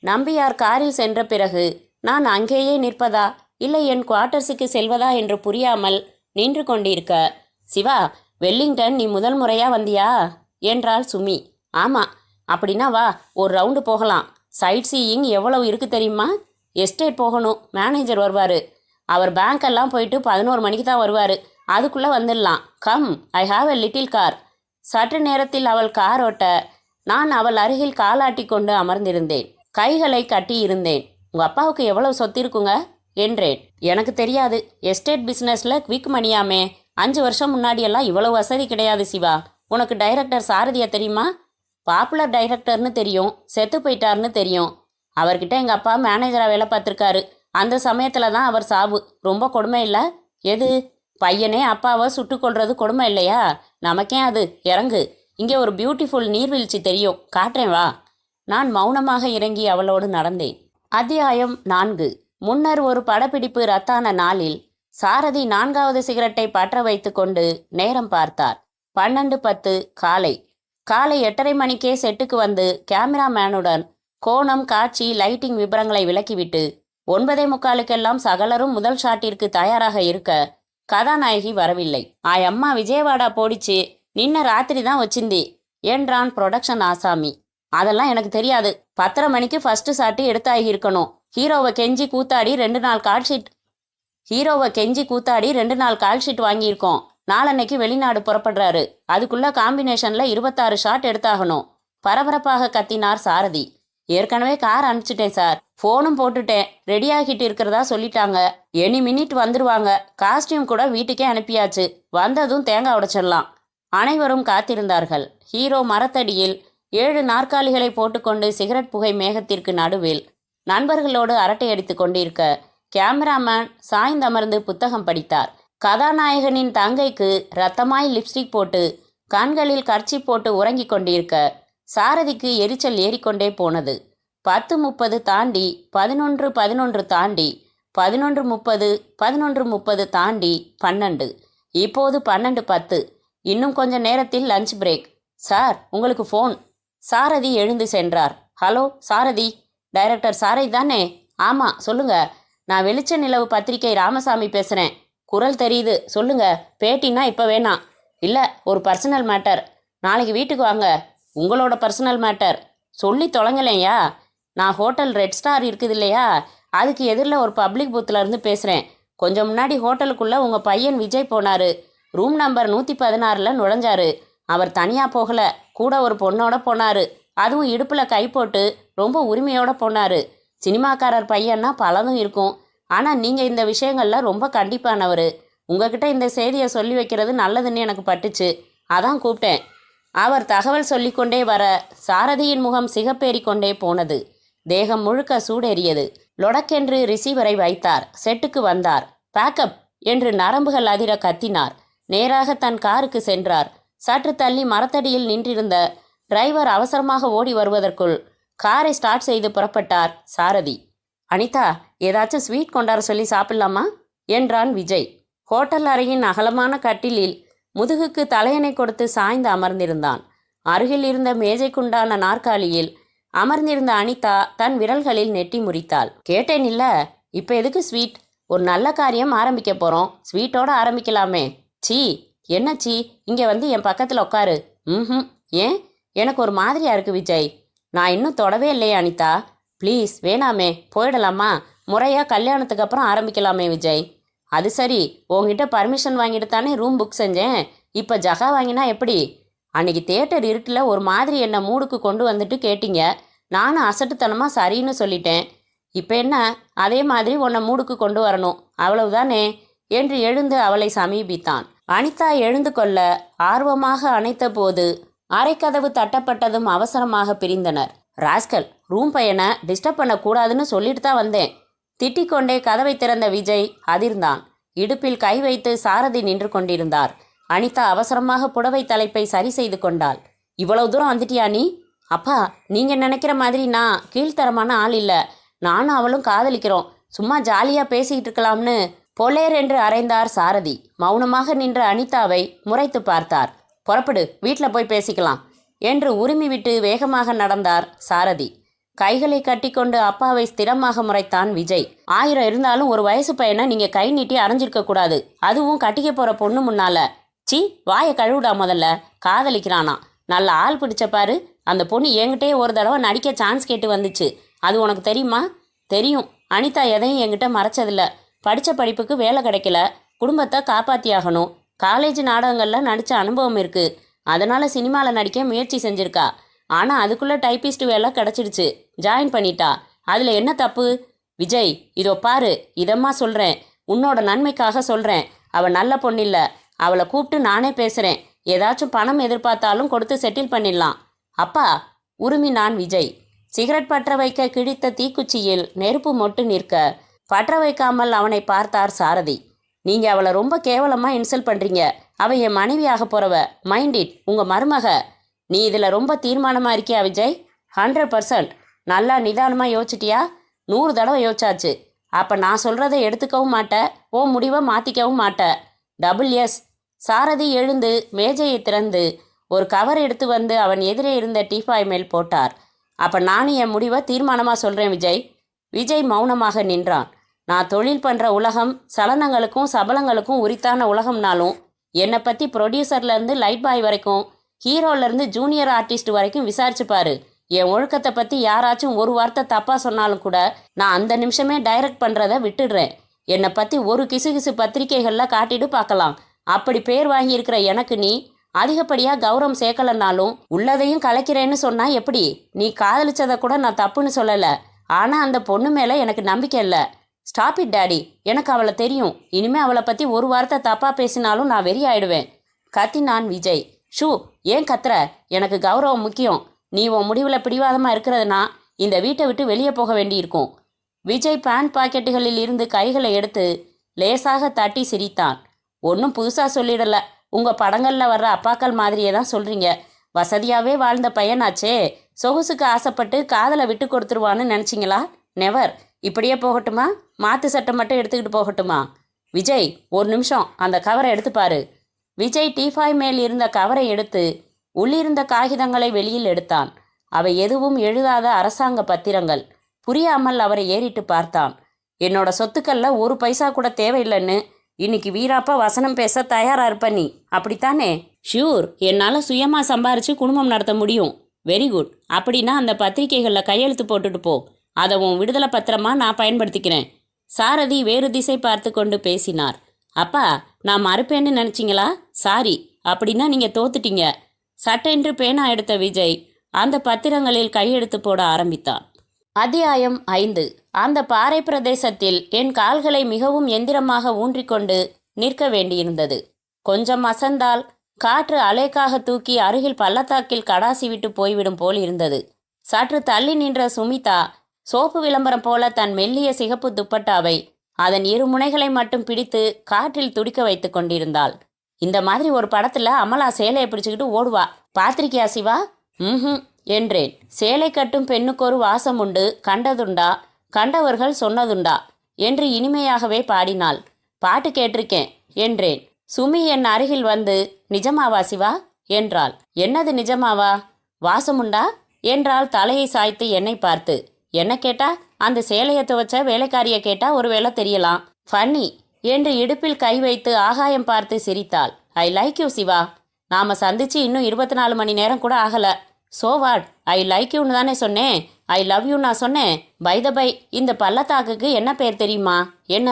நம்பியார் காரில் சென்ற பிறகு நான் அங்கேயே நிற்பதா இல்லை என் குவார்ட்டர்ஸுக்கு செல்வதா என்று புரியாமல் நின்று கொண்டிருக்க, சிவா வெல்லிங்டன் நீ முதல் முறையாக வந்தியா என்றாள் சுமி. ஆமாம். அப்படின்னா வா, ஒரு ரவுண்டு போகலாம். சைட் சீயிங் எவ்வளவு இருக்கு தெரியுமா? எஸ்டேட் போகணும், மேனேஜர் வருவார். அவர் பேங்க்கெல்லாம் போயிட்டு 11 மணிக்கு தான் வருவார். அதுக்குள்ளே வந்துடலாம். Come, I have a little car. சற்று நேரத்தில் அவள் கார் ஓட்ட நான் அவள் அருகில் காலாட்டி கொண்டு அமர்ந்திருந்தேன். கைகளை கட்டி இருந்தேன். உங்கள் அப்பாவுக்கு எவ்வளவு சொத்து இருக்குங்க என்றேன். எனக்கு தெரியாது, எஸ்டேட் பிஸ்னஸில் குவிக் மணியாமே. 5 வருஷம் முன்னாடியெல்லாம் இவ்வளவு வசதி கிடையாது சிவா. உனக்கு டைரக்டர் சாரதியா தெரியுமா? பாப்புலர் டைரக்டர்னு தெரியும், செத்து போயிட்டார்னு தெரியும். அவர்கிட்ட எங்கள் அப்பா மேனேஜராக வேலை பார்த்துருக்காரு. அந்த சமயத்தில் தான் அவர் சாவு. ரொம்ப கொடுமை இல்லை? எது, பையனே அப்பாவை சுட்டு கொள்வது கொடுமை இல்லையா? நமக்கே அது இறங்கு. இங்கே ஒரு பியூட்டிஃபுல் நீர்வீழ்ச்சி தெரியும், காட்டுறேன் வா. நான் மௌனமாக இறங்கி அவளோடு நடந்தேன். அத்தியாயம் 4. முன்னர் ஒரு படப்பிடிப்பு ரத்தான நாளில் சாரதி 4வது சிகரெட்டை பற்ற வைத்து கொண்டு நேரம் பார்த்தார். 12:10 காலை. காலை 8:30 மணிக்கே செட்டுக்கு வந்து கேமராமேனுடன் கோணம், காட்சி, லைட்டிங் விபரங்களை விளக்கிவிட்டு 9:45க்கெல்லாம் சகலரும் முதல் ஷாட்டிற்கு தயாராக இருக்க கதாநாயகி வரவில்லை. அம்மா விஜயவாடா போடிச்சு, நின்ன ராத்திரி தான் வச்சிந்தி என்றான் புரொடக்ஷன் ஆசாமி. அதெல்லாம் எனக்கு தெரியாது. 10:30 மணிக்கு ஃபர்ஸ்ட் ஷாட்டு எடுத்தாகி இருக்கணும். ஹீரோவை கெஞ்சி கூத்தாடி 2 நாள் கால் ஷீட் வாங்கியிருக்கோம். நாளன்னைக்கு வெளிநாடு புறப்படுறாரு. அதுக்குள்ள காம்பினேஷன்ல 26 ஷாட் எடுத்தாகணும். பரபரப்பாக கத்தினார் சாரதி. ஏற்கனவே கார் அனுப்பிச்சிட்டேன் சார், ஃபோனும் போட்டுட்டேன், ரெடியாகிட்டு இருக்கிறதா சொல்லிட்டாங்க. எனி மினிட் வந்துருவாங்க. காஸ்டியூம் கூட வீட்டுக்கே அனுப்பியாச்சு. வந்ததும் தேங்காய் உடைச்சிடலாம். அனைவரும் காத்திருந்தார்கள். ஹீரோ மரத்தடியில் 7 நாற்காலிகளை போட்டுக்கொண்டு சிகரெட் புகை மேகத்திற்கு நடுவில் நண்பர்களோடு அரட்டை அடித்து கொண்டிருக்க கேமராமேன் சாய்ந்தமர்ந்து புத்தகம் படித்தார். கதாநாயகனின் தங்கைக்கு ரத்தமாய் லிப்ஸ்டிக் போட்டு கண்களில் கர்ச்சி போட்டு உறங்கிக் கொண்டிருக்க சாரதிக்கு எரிச்சல் ஏறிக்கொண்டே போனது. 10:30 தாண்டி 11 தாண்டி 11:30 தாண்டி 12. இப்போது 12:10. இன்னும் கொஞ்ச நேரத்தில் லஞ்ச் பிரேக். சார் உங்களுக்கு ஃபோன். சாரதி எழுந்து சென்றார். ஹலோ சாரதி, டைரக்டர் சாரதி தானே? ஆமாம் சொல்லுங்க. நான் வெளிச்ச நிலவு பத்திரிகை ராமசாமி பேசுகிறேன். குரல் தெரியுது, சொல்லுங்க. பேட்டினா இப்போ வேணாம். இல்லை, ஒரு பர்சனல் மேட்டர். நாளைக்கு வீட்டுக்கு வாங்க. உங்களோட பர்சனல் மேட்டர் சொல்லி தொலைங்கலையா? நான் ஹோட்டல் ரெட் ஸ்டார் இருக்குது இல்லையா, அதுக்கு எதிரில் ஒரு பப்ளிக் பூத்தில் இருந்து பேசுகிறேன். கொஞ்சம் முன்னாடி ஹோட்டலுக்குள்ளே உங்கள் பையன் விஜய் போனார். Room number 116 நுழைஞ்சாரு. அவர் தனியாக போகலை, கூட ஒரு பொண்ணோட போனார். அதுவும் இடுப்பில் கை போட்டு ரொம்ப உரிமையோடு போனார். சினிமாக்காரர் பையன்னா பலதும் இருக்கும். ஆனால் நீங்கள் இந்த விஷயங்களில் ரொம்ப கண்டிப்பானவர். உங்ககிட்ட இந்த செய்தியை சொல்லி வைக்கிறது நல்லதுன்னு எனக்கு பட்டுச்சு, அதான் கூப்பிட்டேன். அவர் தகவல் சொல்லிக்கொண்டே வர சாரதியின் முகம் சிகப்பேறி கொண்டே போனது. தேகம் முழுக்க சூடேறியது. லொடக்கென்று ரிசீவரை வைத்தார். செட்டுக்கு வந்தார். பேக்கப் என்று நரம்புகள் அதிர கத்தினார். நேராக தன் காருக்கு சென்றார். சற்று தள்ளி மரத்தடியில் நின்றிருந்த டிரைவர் அவசரமாக ஓடி வருவதற்குள் காரை ஸ்டார்ட் செய்து புறப்பட்டார் சாரதி. அனிதா, ஏதாச்சும் ஸ்வீட் கொண்டார சொல்லி சாப்பிடலாமா என்றான் விஜய். ஹோட்டல் அறையின் அகலமான கட்டிலில் முதுகுக்கு தலையணை கொடுத்து சாய்ந்து அமர்ந்திருந்தான். அருகில் இருந்த மேஜைக்குண்டான நாற்காலியில் அமர்ந்திருந்த அனிதா தன் விரல்களில் நெட்டி முறித்தாள். கேட்டேன் இல்ல, இப்போ எதுக்கு ஸ்வீட்? ஒரு நல்ல காரியம் ஆரம்பிக்க போகிறோம், ஸ்வீட்டோட ஆரம்பிக்கலாமே. சீ, என்ன சீ? இங்கே வந்து என் பக்கத்தில் உட்காரு. ஏன்? எனக்கு ஒரு மாதிரியா இருக்கு விஜய். நான் இன்னும் தொடவே இல்லையே அனிதா. ப்ளீஸ் வேணாமே, போயிடலாமா? முறையாக கல்யாணத்துக்கு அப்புறம் ஆரம்பிக்கலாமே விஜய். அது சரி, உங்ககிட்ட பர்மிஷன் வாங்கிட்டு தானே ரூம் புக் செஞ்சேன். இப்போ ஜகா வாங்கினா எப்படி? அன்னைக்கு தியேட்டர் இருட்டில் ஒரு மாதிரி என்னை மூடுக்கு கொண்டு வந்துட்டு கேட்டீங்க. நானும் அசட்டுத்தனமாக சரின்னு சொல்லிட்டேன். இப்போ என்ன, அதே மாதிரி உன்னை மூடுக்கு கொண்டு வரணும், அவ்வளவுதானே என்று எழுந்து அவளை சமீபித்தான். அனிதா எழுந்து கொள்ள ஆர்வமாக அணைத்த போது அரைக்கதவு தட்டப்பட்டதும் அவசரமாக பிரிந்தனர். ராஸ்கல், ரூம் பையனை டிஸ்டர்ப் பண்ணக்கூடாதுன்னு சொல்லிட்டு தான் வந்தேன். திட்டிக்கொண்டே கதவை திறந்த விஜய் அதிர்ந்தான். இடுப்பில் கை வைத்து சாரதி நின்று கொண்டிருந்தார். அனிதா அவசரமாக புடவை தலைப்பை சரி செய்து கொண்டாள். இவ்வளவு தூரம் வந்துட்டியா நீ? அப்பா, நீங்கள் நினைக்கிற மாதிரி நான் கீழ்த்தரமான ஆள் இல்லை. நானும் அவளும் காதலிக்கிறோம். சும்மா ஜாலியாக பேசிக்கிட்டு இருக்கலாம்னு பொலேர் என்று அறைந்தார் சாரதி. மௌனமாக நின்ற அனிதாவை முறைத்து பார்த்தார். புறப்படு, வீட்டில் போய் பேசிக்கலாம் என்று உரிமை விட்டு வேகமாக நடந்தார் சாரதி. கைகளை கட்டிக்கொண்டு அப்பாவை ஸ்திரமாக முறைத்தான் விஜய். 1000 இருந்தாலும் ஒரு வயசு பையனை நீங்கள் கை நீட்டி அரைஞ்சிருக்க கூடாது. அதுவும் கட்டிக்க போகிற பொண்ணு முன்னால. சி, வாயை கழுவிடா. முதல்ல காதலிக்கிறானா? நல்ல ஆள் பிடிச்ச பாரு. அந்த பொண்ணு என்கிட்டே ஒரு தடவை நடிக்க சான்ஸ் கேட்டு வந்துச்சு. அது உனக்கு தெரியுமா? தெரியும். அனிதா எதையும் என்கிட்ட மறைச்சதில்ல. படித்த படிப்புக்கு வேலை கிடைக்கல, குடும்பத்தை காப்பாற்றியாகணும். காலேஜ் நாடகங்களில் நடித்த அனுபவம் இருக்குது. அதனால் சினிமாவில் நடிக்க முயற்சி செஞ்சுருக்கா. ஆனால் அதுக்குள்ளே டைப்பிஸ்ட் வேலை கிடச்சிடுச்சு. ஜாயின் பண்ணிட்டா. அதில் என்ன தப்பு? விஜய், இதோ பாரு, இதம்மா சொல்கிறேன். உன்னோட நன்மைக்காக சொல்கிறேன். அவள் நல்ல பொண்ணில்ல. அவளை கூப்பிட்டு நானே பேசுகிறேன். ஏதாச்சும் பணம் எதிர்பார்த்தாலும் கொடுத்து செட்டில் பண்ணிடலாம். அப்பா, உருமினான் விஜய். சிகரெட் பற்ற வைக்க கிழித்த தீக்குச்சியில் நெருப்பு மொட்டு நிற்க பற்ற வைக்காமல் அவனை பார்த்தார் சாரதி. நீங்கள் அவளை ரொம்ப கேவலமாக இன்சல்ட் பண்ணுறீங்க. அவள் என் மனைவியாக போகிறவ. Mind it. உங்கள் மருமக. நீ இதில் ரொம்ப தீர்மானமாக இருக்கியா விஜய்? 100%. நல்லா நிதானமாக யோசிச்சிட்டியா? 100 தடவை யோசிச்சாச்சு. அப்போ நான் சொல்கிறத எடுத்துக்கவும் மாட்டேன், ஓ முடிவை மாற்றிக்கவும் மாட்டேன். Double S. சாரதி எழுந்து மேஜையை திறந்து ஒரு கவர் எடுத்து வந்து அவன் எதிரே இருந்த டீபாய் மேல் போட்டார். அப்போ நானும் என் முடிவை தீர்மானமாக சொல்கிறேன் விஜய். விஜய் மௌனமாக நின்றான். நான் தொழில் பண்ணுற உலகம் சலனங்களுக்கும் சபலங்களுக்கும் உரித்தான உலகம்னாலும் என்னை பற்றி ப்ரொடியூசர்லேருந்து லைட் பாய் வரைக்கும், ஹீரோலேருந்து ஜூனியர் ஆர்டிஸ்ட் வரைக்கும் விசாரிச்சு பாரு. என் ஒழுக்கத்தை பற்றி யாராச்சும் ஒரு வார்த்தை தப்பாக சொன்னாலும் கூட நான் அந்த நிமிஷமே டைரக்ட் பண்ணுறதை விட்டுடுறேன். என்னை பற்றி ஒரு கிசுகிசு பத்திரிகைகளில் காட்டிட்டு பார்க்கலாம். அப்படி பேர் வாங்கியிருக்கிற எனக்கு நீ அதிகப்படியாக கௌரவம் சேர்க்கலனாலும் உள்ளதையும் கலைக்கிறேன்னு சொன்னால் எப்படி? நீ காதலிச்சதை கூட நான் தப்புன்னு சொல்லலை. ஆனால் அந்த பொண்ணு மேலே எனக்கு நம்பிக்கை இல்லை. Stop it daddy. எனக்கு அவளை தெரியும். இனிமேல் அவளை பற்றி ஒரு வார்த்தை தப்பாக பேசினாலும் நான் வெறி ஆயிடுவேன். கத்தினான் விஜய். ஷூ, ஏன் கத்துற? எனக்கு கௌரவம் முக்கியம். நீ உன் முடிவில் பிடிவாதமாக இருக்கிறதுனா இந்த வீட்டை விட்டு வெளியே போக வேண்டியிருக்கும். விஜய் பேண்ட் பாக்கெட்டுகளில் இருந்து கைகளை எடுத்து லேசாக தட்டி சிரித்தான். ஒன்றும் புதுசாக சொல்லிடல. உங்கள் படங்களில் வர்ற அப்பாக்கள் மாதிரியே தான் சொல்கிறீங்க. வசதியாகவே வாழ்ந்த பையனாச்சே, சொகுசுக்கு ஆசைப்பட்டு காதலை விட்டு கொடுத்துருவான்னு நினச்சிங்களா? நெவர். இப்படியே போகட்டுமா? மாற்று சட்டை மட்டும் எடுத்துக்கிட்டு போகட்டுமா? விஜய், ஒரு நிமிஷம் அந்த கவரை எடுத்து பாரு. விஜய் டீஃபாய் மேல் இருந்த கவரை எடுத்து உள்ளிருந்த காகிதங்களை வெளியில் எடுத்தான். அவை எதுவும் எழுதாத அரசாங்க பத்திரங்கள். புரியாமல் அவரை ஏறிட்டு பார்த்தான். என்னோட சொத்துக்களில் ஒரு பைசா கூட தேவையில்லைன்னு இன்னைக்கு வீராப்பா வசனம் பேச தயாராக இருப்ப நீ, அப்படித்தானே? ஷூர், என்னால் சுயமாக சம்பாரித்து குடும்பம் நடத்த முடியும். Very good. அப்படின்னா அந்த பத்திரிகைகளில் கையெழுத்து போட்டுட்டு போ. அதை உன் விடுதலை பத்திரமா நான் பயன்படுத்திக்கிறேன். சாரதி வேறு திசை பார்த்து கொண்டு பேசினார். அப்பா, நான் மறுப்பேன்னு நினச்சிங்களா? சாரி. அப்படின்னா நீங்கள் தோத்துட்டீங்க. சட்டென்று பேனா எடுத்த விஜய் அந்த பத்திரங்களில் கையெழுத்து போட ஆரம்பித்தான். அத்தியாயம் 5. அந்த பாறை பிரதேசத்தில் என் கால்களை மிகவும் எந்திரமாக ஊன்றிக்கொண்டு நிற்க வேண்டியிருந்தது. கொஞ்சம் அசந்தால் காற்று அலைக்காக தூக்கி அருகில் பள்ளத்தாக்கில் கடாசி விட்டு போய்விடும் போல் இருந்தது. சற்று தள்ளி நின்ற சுமிதா சோப்பு விளம்பரம் போல தன் மெல்லிய சிகப்பு துப்பட்டாவை அதன் இரு முனைகளை மட்டும் பிடித்து காற்றில் துடிக்க வைத்து கொண்டிருந்தாள். இந்த மாதிரி ஒரு படத்துல அமலா சேலையை பிடிச்சுக்கிட்டு ஓடுவா. பாத்திரிக்கையா சிவா? என்றேன். சேலை கட்டும் பெண்ணுக்கொரு வாசம் உண்டு, கண்டதுண்டா, கண்டவர்கள் சொன்னதுண்டா என்று இனிமையாகவே பாடினாள். பாட்டு கேட்டிருக்கேன் என்றேன். சுமி என் அருகில் வந்து, நிஜமாவா சிவா என்றாள். என்னது நிஜமாவா? வாசமுண்டா என்றாள் தலையை சாய்த்து என்னை பார்த்து. என்ன கேட்டா? அந்த சேலையை துவச்ச வேலைக்காரியை கேட்டா ஒருவேளை தெரியலாம். ஃபன்னி என்று இடுப்பில் கை வைத்து ஆகாயம் பார்த்து சிரித்தாள். I like you Siva. நாம சந்திச்சு இன்னும் 24 மணி நேரம் கூட ஆகல. So what? ஐ லைக் யூன்னு தானே சொன்னேன். ஐ லவ் யூ நான் சொன்னேன். பை த பை, இந்த பள்ளத்தாக்குக்கு என்ன பேர் தெரியுமா? என்ன?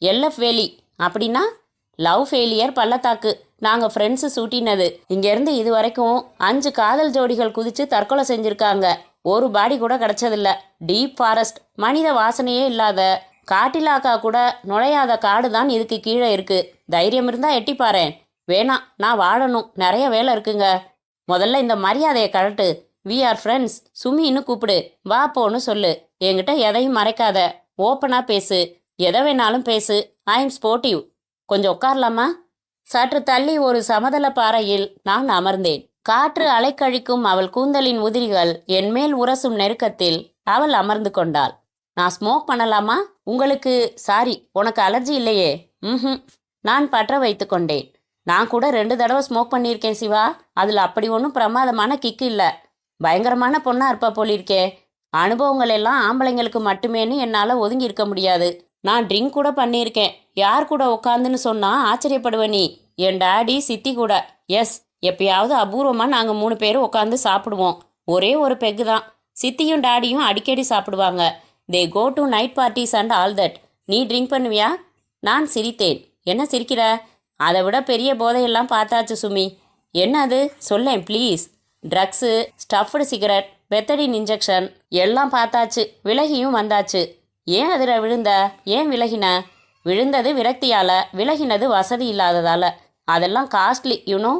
எல்எஃப் வேலி. அப்படின்னா லவ் ஃபெயிலியர் பள்ளத்தாக்கு. நாங்கள் ஃப்ரெண்ட்ஸு சூட்டினது. இங்கேருந்து இது வரைக்கும் 5 காதல் ஜோடிகள் குதித்து தற்கொலை செஞ்சுருக்காங்க. ஒரு பாடி கூட கிடச்சதில்ல. டீப் ஃபாரஸ்ட், மனித வாசனையே இல்லாத, காட்டிலாக்கா கூட நுழையாத காடு தான் இதுக்கு கீழே இருக்குது. தைரியம் இருந்தால் எட்டி பாறேன். வேணாம், நான் வாழணும், நிறைய வேலை இருக்குங்க. முதல்ல இந்த மரியாதையை கழட்டு. வி ஆர் ஃப்ரெண்ட்ஸ், சுமின்னு கூப்பிடு, வா போன்னு சொல்லு. என்கிட்ட எதையும் மறைக்காத, ஓப்பனாக பேசு, எதை வேணாலும் பேசு. I am sportive. கொஞ்சம் உட்காரலாமா? சற்று தள்ளி ஒரு சமதள பாறையில் நான் அமர்ந்தேன். காற்று அலைக்கழிக்கும் அவள் கூந்தலின் உதிரிகள் என்மேல் உரசும் நெருக்கத்தில் அவள் அமர்ந்து கொண்டாள். நான் ஸ்மோக் பண்ணலாமா? உங்களுக்கு சாரி, உனக்கு அலர்ஜி இல்லையே? ம். நான் பற்ற வைத்து கொண்டேன். நான் கூட 2 தடவை ஸ்மோக் பண்ணியிருக்கேன் சிவா. அதில் அப்படி ஒன்றும் பிரமாதமான கிக்கு இல்லை. பயங்கரமான பொண்ணா இருப்பா போலிருக்கே. அனுபவங்கள் எல்லாம் ஆம்பளைங்களுக்கு மட்டுமேன்னு என்னால் ஒதுங்கி இருக்க முடியாது. நான் ட்ரிங்க் கூட பண்ணியிருக்கேன். யார் கூட உட்காந்துன்னு சொன்னா ஆச்சரியப்படுவ நீ. என் டாடி, சித்தி கூட. எஸ், எப்பயாவது அபூர்வமாக நாங்கள் 3 பேரும் உட்காந்து சாப்பிடுவோம். ஒரே ஒரு பெக்கு தான். சித்தியும் டாடியும் அடிக்கடி சாப்பிடுவாங்க. They go to night parties and all that. நீ ட்ரிங்க் பண்ணுவியா? நான் சிரித்தேன். என்ன சிரிக்கிற? அதை விட பெரிய போதையெல்லாம் பார்த்தாச்சு சுமி. என்ன அது? சொல்லேன் please. Drugs, stuffed cigarette, பெத்தடின் injection எல்லாம் பார்த்தாச்சு. விலகியும் வந்தாச்சு. ஏன் அதில் விழுந்த? ஏன் விலகின? விழுந்தது விரக்தியால், விலகினது வசதி இல்லாததால். அதெல்லாம் காஸ்ட்லி யூனோ.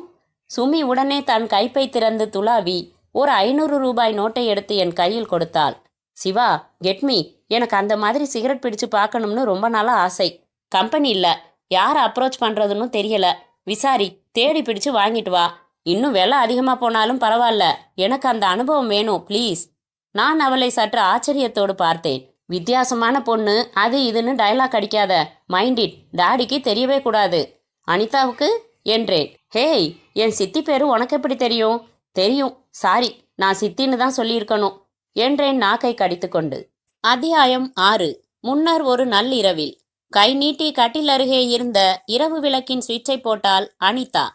சுமி உடனே தன் கைப்பை திறந்து துளாவி ஒரு 500 ரூபாய் நோட்டை எடுத்து என் கையில் கொடுத்தாள். Siva, get me. எனக்கு அந்த மாதிரி சிகரெட் பிடிச்சு பார்க்கணும்னு ரொம்ப நாளாக ஆசை. கம்பெனி இல்லை, யாரை அப்ரோச் பண்ணுறதுன்னு தெரியல. விசாரி, தேடி பிடிச்சு வாங்கிட்டு வா. இன்னும் விலை அதிகமாக போனாலும் பரவாயில்ல, எனக்கு அந்த அனுபவம் வேணும் ப்ளீஸ். நான் அவளை சற்று ஆச்சரியத்தோடு பார்த்தேன். வித்தியாசமான பொண்ணு, அது இதுன்னு டயலாக் அடிக்காத. மைண்ட் இட், டாடிக்கு தெரியவே கூடாது. அனிதாவுக்கு என்றேன். ஹேய், என் சித்தி பேரு உனக்கு எப்படி தெரியும்? தெரியும், சாரி, நான் சித்தின்னு தான் சொல்லியிருக்கணும் என்றேன் நாக்கை கடித்து கொண்டு. அத்தியாயம் 6. முன்னர் ஒரு நள்ளிரவில் கை நீட்டி கட்டில் அருகே இருந்த இரவு விளக்கின் சுவிட்சை போட்டால் அனிதா.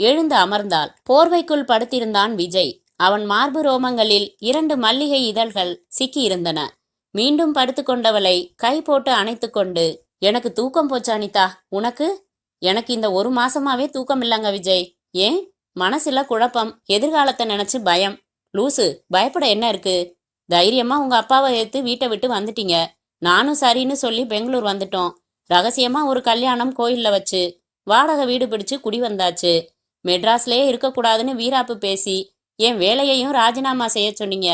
எழுந்து அமர்ந்தாள். போர்வைக்குள் படுத்திருந்தான் விஜய். அவன் மார்பு ரோமங்களில் 2 மல்லிகை இதழ்கள் சிக்கியிருந்தன. மீண்டும் படுத்துக்கொண்டவளை கை போட்டு அணைத்து கொண்டு, எனக்கு தூக்கம் போச்சு அனிதா, உனக்கு? எனக்கு இந்த 1 மாசமாவே தூக்கம் இல்லைங்க விஜய். ஏன்? மனசுல குழப்பம், எதிர்காலத்தை நினைச்சு பயம். லூசு, பயப்பட என்ன இருக்கு? தைரியமா உங்க அப்பாவை எடுத்து வீட்டை விட்டு வந்துட்டீங்க. நானும் சரின்னு சொல்லி பெங்களூர் வந்துட்டோம். ரகசியமா ஒரு கல்யாணம் கோயில்ல வச்சு வாடகை வீடு பிடிச்சு குடி வந்தாச்சு. மெட்ராஸ்லயே இருக்கக்கூடாதுன்னு வீராப்பு பேசி என் வேலையையும் ராஜினாமா செய்ய சொன்னீங்க.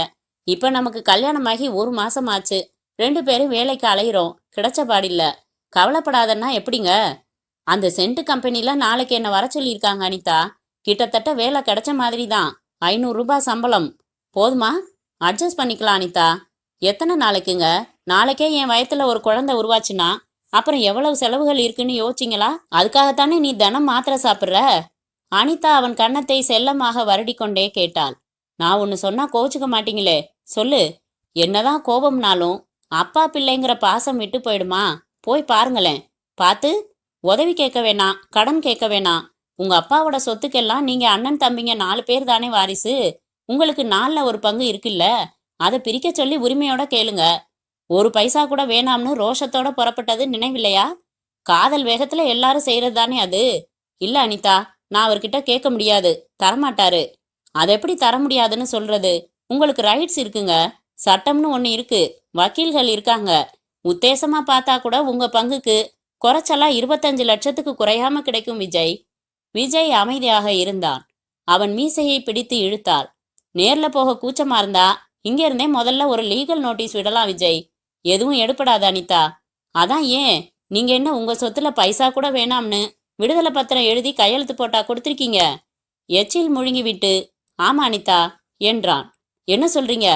இப்ப நமக்கு கல்யாணமாகி 1 மாசம் ஆச்சு. 2 பேரும் வேலைக்கு அலையிறோம். கிடைச்ச பாடில்ல. கவலைப்படாதன்னா எப்படிங்க? அந்த சென்ட் கம்பெனில நாளைக்கு என்ன வர சொல்லியிருக்காங்க அனிதா. கிட்டத்தட்ட வேலை கிடைச்ச மாதிரி தான். 500 ரூபாய் சம்பளம். போதுமா? அட்ஜஸ்ட் பண்ணிக்கலாம் அனிதா. எத்தனை நாளைக்குங்க? நாளைக்கே என் வயத்துல ஒரு குழந்தை உருவாச்சுன்னா அப்புறம் எவ்வளவு செலவுகள் இருக்குன்னு யோசிச்சிங்களா? அதுக்காகத்தானே நீ தினம் மாத்திரை சாப்பிட்ற? அனிதா அவன் கன்னத்தை செல்லமாக வருடி கொண்டே கேட்டாள். நான் ஒன்று சொன்னா கோச்சுக்க மாட்டீங்களே, சொல்லு. என்னதான் கோபம்னாலும் அப்பா பிள்ளைங்கிற பாசம் விட்டு போயிடுமா? போய் பாருங்களேன். பார்த்து உதவி கேட்க வேணாம், கடன் கேட்க வேணாம். உங்க அப்பாவோட சொத்துக்கெல்லாம் நீங்க அண்ணன் தம்பிங்க 4 பேர் தானே வாரிசு. உங்களுக்கு 4ல் ஒரு பங்கு இருக்குல்ல, அதை பிரிக்க சொல்லி உரிமையோட கேளுங்க. 1 பைசா கூட வேணாம்னு ரோஷத்தோட புறப்பட்டது நினைவில்லையா? காதல் வேகத்துல எல்லாரும் செய்யறது தானே அது. இல்ல அனிதா, நான் அவர்கிட்ட கேட்க முடியாது, தரமாட்டாரு. அதை எப்படி தர முடியாதுன்னு சொல்றது? உங்களுக்கு ரைட்ஸ் இருக்குங்க, சட்டம்னு ஒன்று இருக்கு, வக்கீல்கள் இருக்காங்க. உத்தேசமா பார்த்தா கூட உங்க பங்குக்கு குறைச்சலா 25 லட்சத்துக்கு குறையாம கிடைக்கும் விஜய். விஜய் அமைதியாக இருந்தான். அவன் மீசையை பிடித்து இழுத்தாள். நேர்ல போக கூச்சமா இருந்தா இங்க இருந்தே முதல்ல ஒரு லீகல் நோட்டீஸ் விடலாம் விஜய். எதுவும் எடுப்படாத அனிதா. அதான் ஏன், நீங்க என்ன உங்க சொத்துல பைசா கூட வேணாம்னு விடுதலை பத்திரம் எழுதி கையெழுத்து போட்டா கொடுத்துருக்கீங்க? எச்சில் முழுங்கி விட்டு ஆமா அனிதா என்றான். என்ன சொல்றீங்க?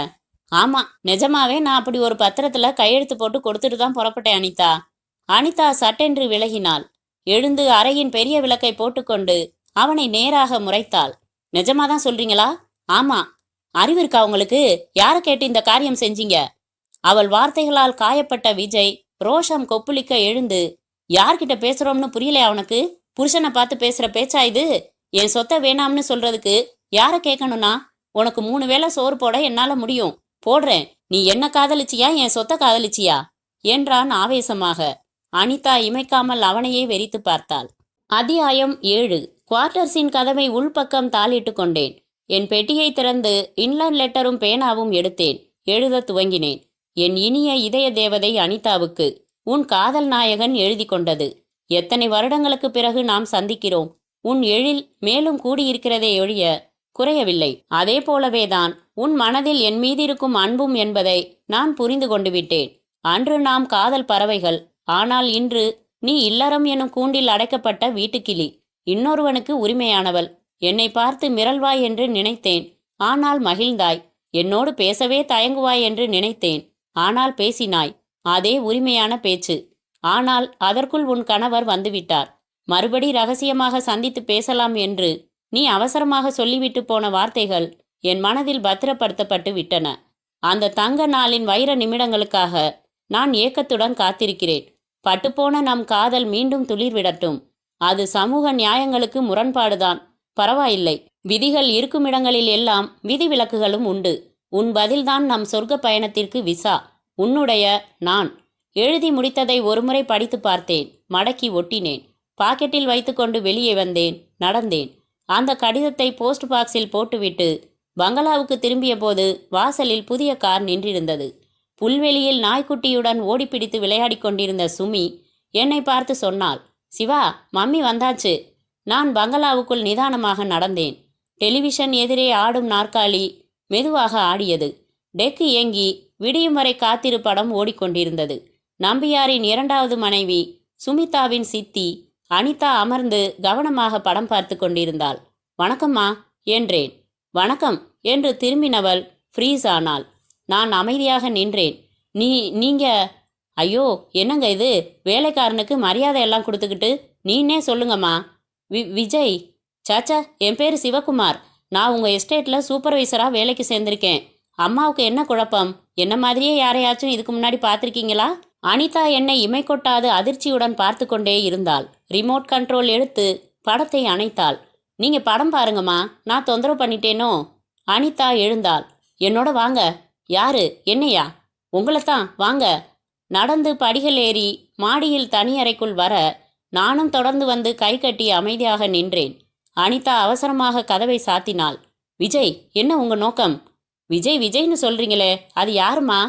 ஆமா, நிஜமாவே நான் அப்படி ஒரு பத்திரத்துல கையெழுத்து போட்டு கொடுத்துட்டு தான் புறப்பட்டேன் அனிதா. அனிதா சட்டென்று விலகினாள். எழுந்து அறையின் பெரிய விளக்கை போட்டுக்கொண்டு அவனை நேராக முறைத்தாள். நிஜமாதான் சொல்றீங்களா? ஆமா. அறிவு இருக்கா உங்களுக்கு? யாரை கேட்டு இந்த காரியம் செஞ்சீங்க? அவள் வார்த்தைகளால் காயப்பட்ட விஜய் ரோஷம் கொப்புளிக்க எழுந்து, யார்கிட்ட பேசுறோம்னு புரியலையா அவனுக்கு? புருஷனை பார்த்து பேசுற பேச்சா இது? என் சொத்தை வேணாம்னு சொல்றதுக்கு யாரை கேட்கணும்னா? உனக்கு 3 வேளை சோறு போட என்னால முடியும், போடுறேன். நீ என்ன காதலிச்சியா, என் சொத்தை காதலிச்சியா என்றான் ஆவேசமாக. அனிதா இமைக்காமல் அவனையே வெறித்து பார்த்தாள். அத்தியாயம் 7. குவார்ட்டர்ஸின் கதவை உள்பக்கம் தாளிட்டு கொண்டேன். என் பெட்டியை திறந்து இன்லைன் லெட்டரும் பேனாவும் எடுத்தேன். எழுத துவங்கினேன். என் இனிய இதய தேவதை அனிதாவுக்கு உன் காதல் நாயகன் எழுதி கொண்டது. எத்தனை வருடங்களுக்கு பிறகு நாம் சந்திக்கிறோம். உன் எழில் மேலும் கூடியிருக்கிறதே ஒழிய குறையவில்லை. அதே போலவேதான் உன் மனதில் என் மீதிருக்கும் அன்பும் என்பதை நான் புரிந்து கொண்டு விட்டேன். அன்று நாம் காதல் பறவைகள். ஆனால் இன்று நீ இல்லறம் எனும் கூண்டில் அடைக்கப்பட்ட வீட்டுக்கிளி. இன்னொருவனுக்கு உரிமையானவள். என்னை பார்த்து மிரள்வாய் என்று நினைத்தேன். ஆனால் மகிழ்ந்தாய். என்னோடு பேசவே தயங்குவாய் என்று நினைத்தேன். ஆனால் பேசினாய். அதே உரிமையான பேச்சு. ஆனால் அதற்குள் உன் கணவர் வந்துவிட்டார். மறுபடி ரகசியமாக சந்தித்து பேசலாம் என்று நீ அவசரமாக சொல்லிவிட்டு போன வார்த்தைகள் என் மனதில் பத்திரப்படுத்தப்பட்டு விட்டன. அந்த தங்க நாளின் வைர நிமிடங்களுக்காக நான் ஏக்கத்துடன் காத்திருக்கிறேன். பட்டுப்போன நம் காதல் மீண்டும் துளிர் விடட்டும். அது சமூக நியாயங்களுக்கு முரண்பாடுதான். பரவாயில்லை. விதிகள் இருக்கும் இடங்களில் எல்லாம் விதிவிலக்குகளும் உண்டு. உன் பதில்தான் நம் சொர்க்க பயணத்திற்கு விசா. உன்னுடைய நான். எழுதி முடித்ததை ஒருமுறை படித்து பார்த்தேன். மடக்கி ஒட்டினேன். பாக்கெட்டில் வைத்துக்கொண்டு வெளியே வந்தேன். நடந்தேன். அந்த கடிதத்தை போஸ்ட் பாக்ஸில் போட்டுவிட்டு பங்களாவுக்கு திரும்பிய போது வாசலில் புதிய கார் நின்றிருந்தது. புல்வெளியில் நாய்க்குட்டியுடன் ஓடிப்பிடித்து விளையாடி கொண்டிருந்த சுமி என்னை பார்த்து சொன்னாள், சிவா, மம்மி வந்தாச்சு. நான் பங்களாவுக்குள் நிதானமாக நடந்தேன். டெலிவிஷன் எதிரே ஆடும் நாற்காலி மெதுவாக ஆடியது. டெக்கு இயங்கி விடியும் வரை காத்திரு படம் ஓடிக்கொண்டிருந்தது. நம்பியாரின் இரண்டாவது மனைவி சுமிதாவின் சித்தி அனிதா அமர்ந்து கவனமாக படம் பார்த்து கொண்டிருந்தாள். வணக்கம்மா என்றேன். வணக்கம் என்று திரும்பினவள் ஃப்ரீஸ் ஆனாள். நான் அமைதியாக நின்றேன். நீங்க ஐயோ, என்னங்க இது? வேலைக்காரனுக்கு மரியாதை எல்லாம் கொடுத்துக்கிட்டு நீனே சொல்லுங்கம்மா. விஜய். சாச்சா, என் பேர் சிவகுமார். நான் உங்கள் எஸ்டேட்டில் சூப்பர்வைசராக வேலைக்கு சேர்ந்திருக்கேன். அம்மாவுக்கு என்ன குழப்பம்? என்ன மாதிரியே யாரையாச்சும் இதுக்கு முன்னாடி பார்த்துருக்கீங்களா? அனிதா என்னை இமை கொட்டாது அதிர்ச்சியுடன் பார்த்து கொண்டே இருந்தாள். ரிமோட் கண்ட்ரோல் எடுத்து படத்தை அணைத்தாள். நீங்க படம் பாருங்கம்மா, நான் தொந்தரவு பண்ணிட்டேனோ? அனிதா எழுந்தாள். என்னோட வாங்க. யாரு? என்னையா? உங்களைத்தான், வாங்க. நடந்து படிகள் ஏறி மாடியில் தனியறைக்குள் வர நானும் தொடர்ந்து வந்து கை கட்டி அமைதியாக நின்றேன். அனிதா அவசரமாக கதவை சாத்தினாள். விஜய், என்ன உங்க நோக்கம்? விஜய் விஜய்னு சொல்றீங்களே, அது யாருமா?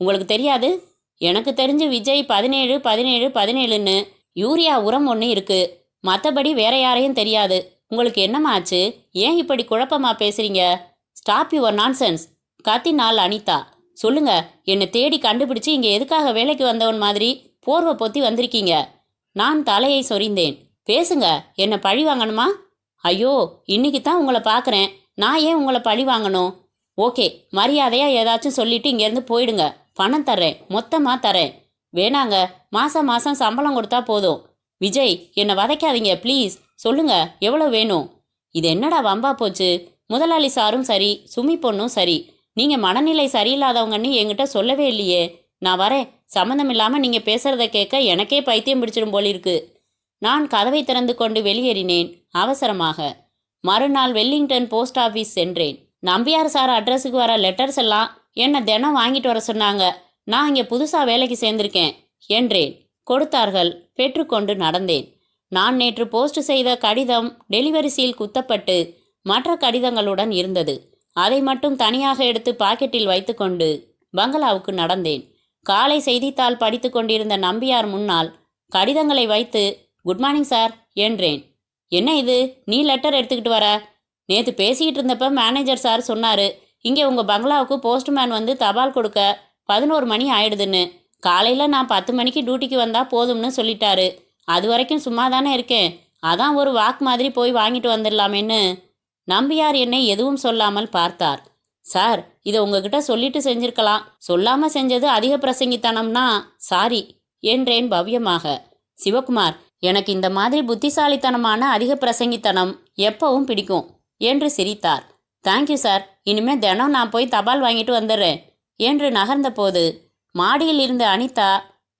உங்களுக்கு தெரியாது? எனக்கு தெரிஞ்சு விஜய் 17 17 17ன்னு யூரியா உரம் ஒன்று இருக்கு. மற்றபடி வேற யாரையும் தெரியாது. உங்களுக்கு என்னம்மா ஆச்சு? ஏன் இப்படி குழப்பமா பேசுறீங்க? ஸ்டாப் யுவர் நான்சென்ஸ் கத்தினாள் அனிதா. சொல்லுங்க, என்னை தேடி கண்டுபிடிச்சு இங்கே எதுக்காக வேலைக்கு வந்தவன் மாதிரி போர்வை பொத்தி வந்திருக்கீங்க? நான் தலையை சொரிந்தேன். பேசுங்க, என்னை பழி வாங்கணுமா? ஐயோ, இன்னைக்கு தான் உங்களை பார்க்குறேன். நான் ஏன் உங்களை பழி வாங்கணும்? ஓகே, மரியாதையாக ஏதாச்சும் சொல்லிட்டு இங்கேருந்து போயிடுங்க. பணம் தர்றேன், மொத்தமாக தரேன். வேணாங்க, மாதம் மாதம் சம்பளம் கொடுத்தா போதும். விஜய், என்னை வதைக்காதீங்க ப்ளீஸ். சொல்லுங்க, எவ்வளோ வேணும்? இது என்னடா வம்பா போச்சு? முதலாளி சாரும் சரி, சுமி பொண்ணும் சரி, நீங்கள் மனநிலை சரியில்லாதவங்கன்னு என்கிட்ட சொல்லவே இல்லையே. நான் வரேன். சம்மந்தம் இல்லாமல் நீங்கள் பேசுகிறத கேட்க எனக்கே பைத்தியம் பிடிச்சிடும் போலிருக்கு. நான் கதவை திறந்து கொண்டு வெளியேறினேன் அவசரமாக. மறுநாள் வெல்லிங்டன் போஸ்ட் ஆஃபீஸ் சென்றேன். நம்பியார் சார் அட்ரஸுக்கு வர லெட்டர்ஸ் எல்லாம் என்னை தினம் வாங்கிட்டு வர சொன்னாங்க. நான் இங்கே புதுசாக வேலைக்கு சேர்ந்திருக்கேன் என்றேன். கொடுத்தார்கள். பெற்றுக்கொண்டு நடந்தேன். நான் நேற்று போஸ்ட் செய்த கடிதம் டெலிவரி சீல் குத்தப்பட்டு மற்ற கடிதங்களுடன் இருந்தது. அதை மட்டும் தனியாக எடுத்து பாக்கெட்டில் வைத்துக்கொண்டு பங்களாவுக்கு நடந்தேன். காலை செய்தித்தாள் படித்து கொண்டிருந்த நம்பியார் முன்னால் கடிதங்களை வைத்து குட் மார்னிங் சார் என்றேன். என்ன இது, நீ லெட்டர் எடுத்துக்கிட்டு வர? நேற்று பேசிக்கிட்டு இருந்தப்ப மேனேஜர் சார் சொன்னார், இங்கே உங்கள் பங்களாவுக்கு போஸ்ட்மேன் வந்து தபால் கொடுக்க 11 மணி ஆயிடுதுன்னு. காலையில் நான் 10 மணிக்கு டியூட்டிக்கு வந்தால் போதும்னு சொல்லிட்டாரு. அது வரைக்கும் சும்மா தானே இருக்கேன். அதான் ஒரு வாக் மாதிரி போய் வாங்கிட்டு வந்துடலாமேன்னு. நம்பியார் என்னை எதுவும் சொல்லாமல் பார்த்தார். சார், இதை உங்ககிட்ட சொல்லிட்டு செஞ்சிருக்கலாம். சொல்லாமல் செஞ்சது அதிக பிரசங்கித்தனம்னா சாரி என்றேன் பவ்யமாக. சிவகுமார், எனக்கு இந்த மாதிரி புத்திசாலித்தனமான அதிக பிரசங்கித்தனம் எப்பவும் பிடிக்கும் என்று சிரித்தார். தேங்க்யூ சார், இனிமேல் தினம் நான் போய் தபால் வாங்கிட்டு வந்துடுறேன் என்று நகர்ந்த போது மாடியில் இருந்த அனிதா,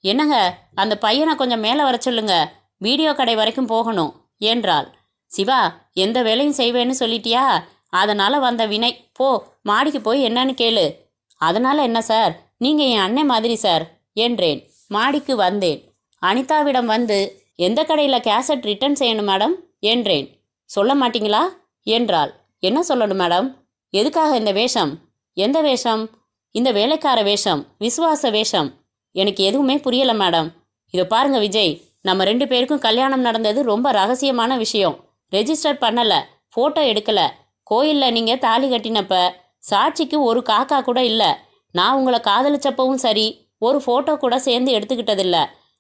என்னங்க, அந்த பையனை கொஞ்சம் மேலே வர சொல்லுங்க, வீடியோ கடை வரைக்கும் போகணும் என்றாள். சிவா, எந்த வேலையும் செய்வேன்னு சொல்லிட்டியா? அதனால் வந்த வினை. போ, மாடிக்கு போய் என்னன்னு கேளு. அதனால் என்ன சார், நீங்கள் என் அண்ணன் மாதிரி சார் என்றேன். மாடிக்கு வந்தேன். அனிதாவிடம் வந்து எந்த கடையில் கேசட் ரிட்டர்ன் செய்யணும் மேடம் என்றேன். சொல்ல மாட்டீங்களா என்றாள். என்ன சொல்லணும் மேடம்? எதுக்காக இந்த வேஷம்? எந்த வேஷம்? இந்த வேலைக்கார வேஷம், விசுவாச வேஷம். எனக்கு எதுவுமே புரியலை மேடம். இதை பாருங்க விஜய், நம்ம 2 பேருக்கும் கல்யாணம் நடந்தது ரொம்ப ரகசியமான விஷயம். ரெஜிஸ்டர் பண்ணலை, ஃபோட்டோ எடுக்கலை. கோயிலில் நீங்கள் தாலி கட்டினப்ப சாட்சிக்கு ஒரு காக்கா கூட இல்லை. நான் உங்களை காதலிச்சப்பவும் சரி, ஒரு ஃபோட்டோ கூட சேர்ந்து எடுத்துக்கிட்டதில்ல.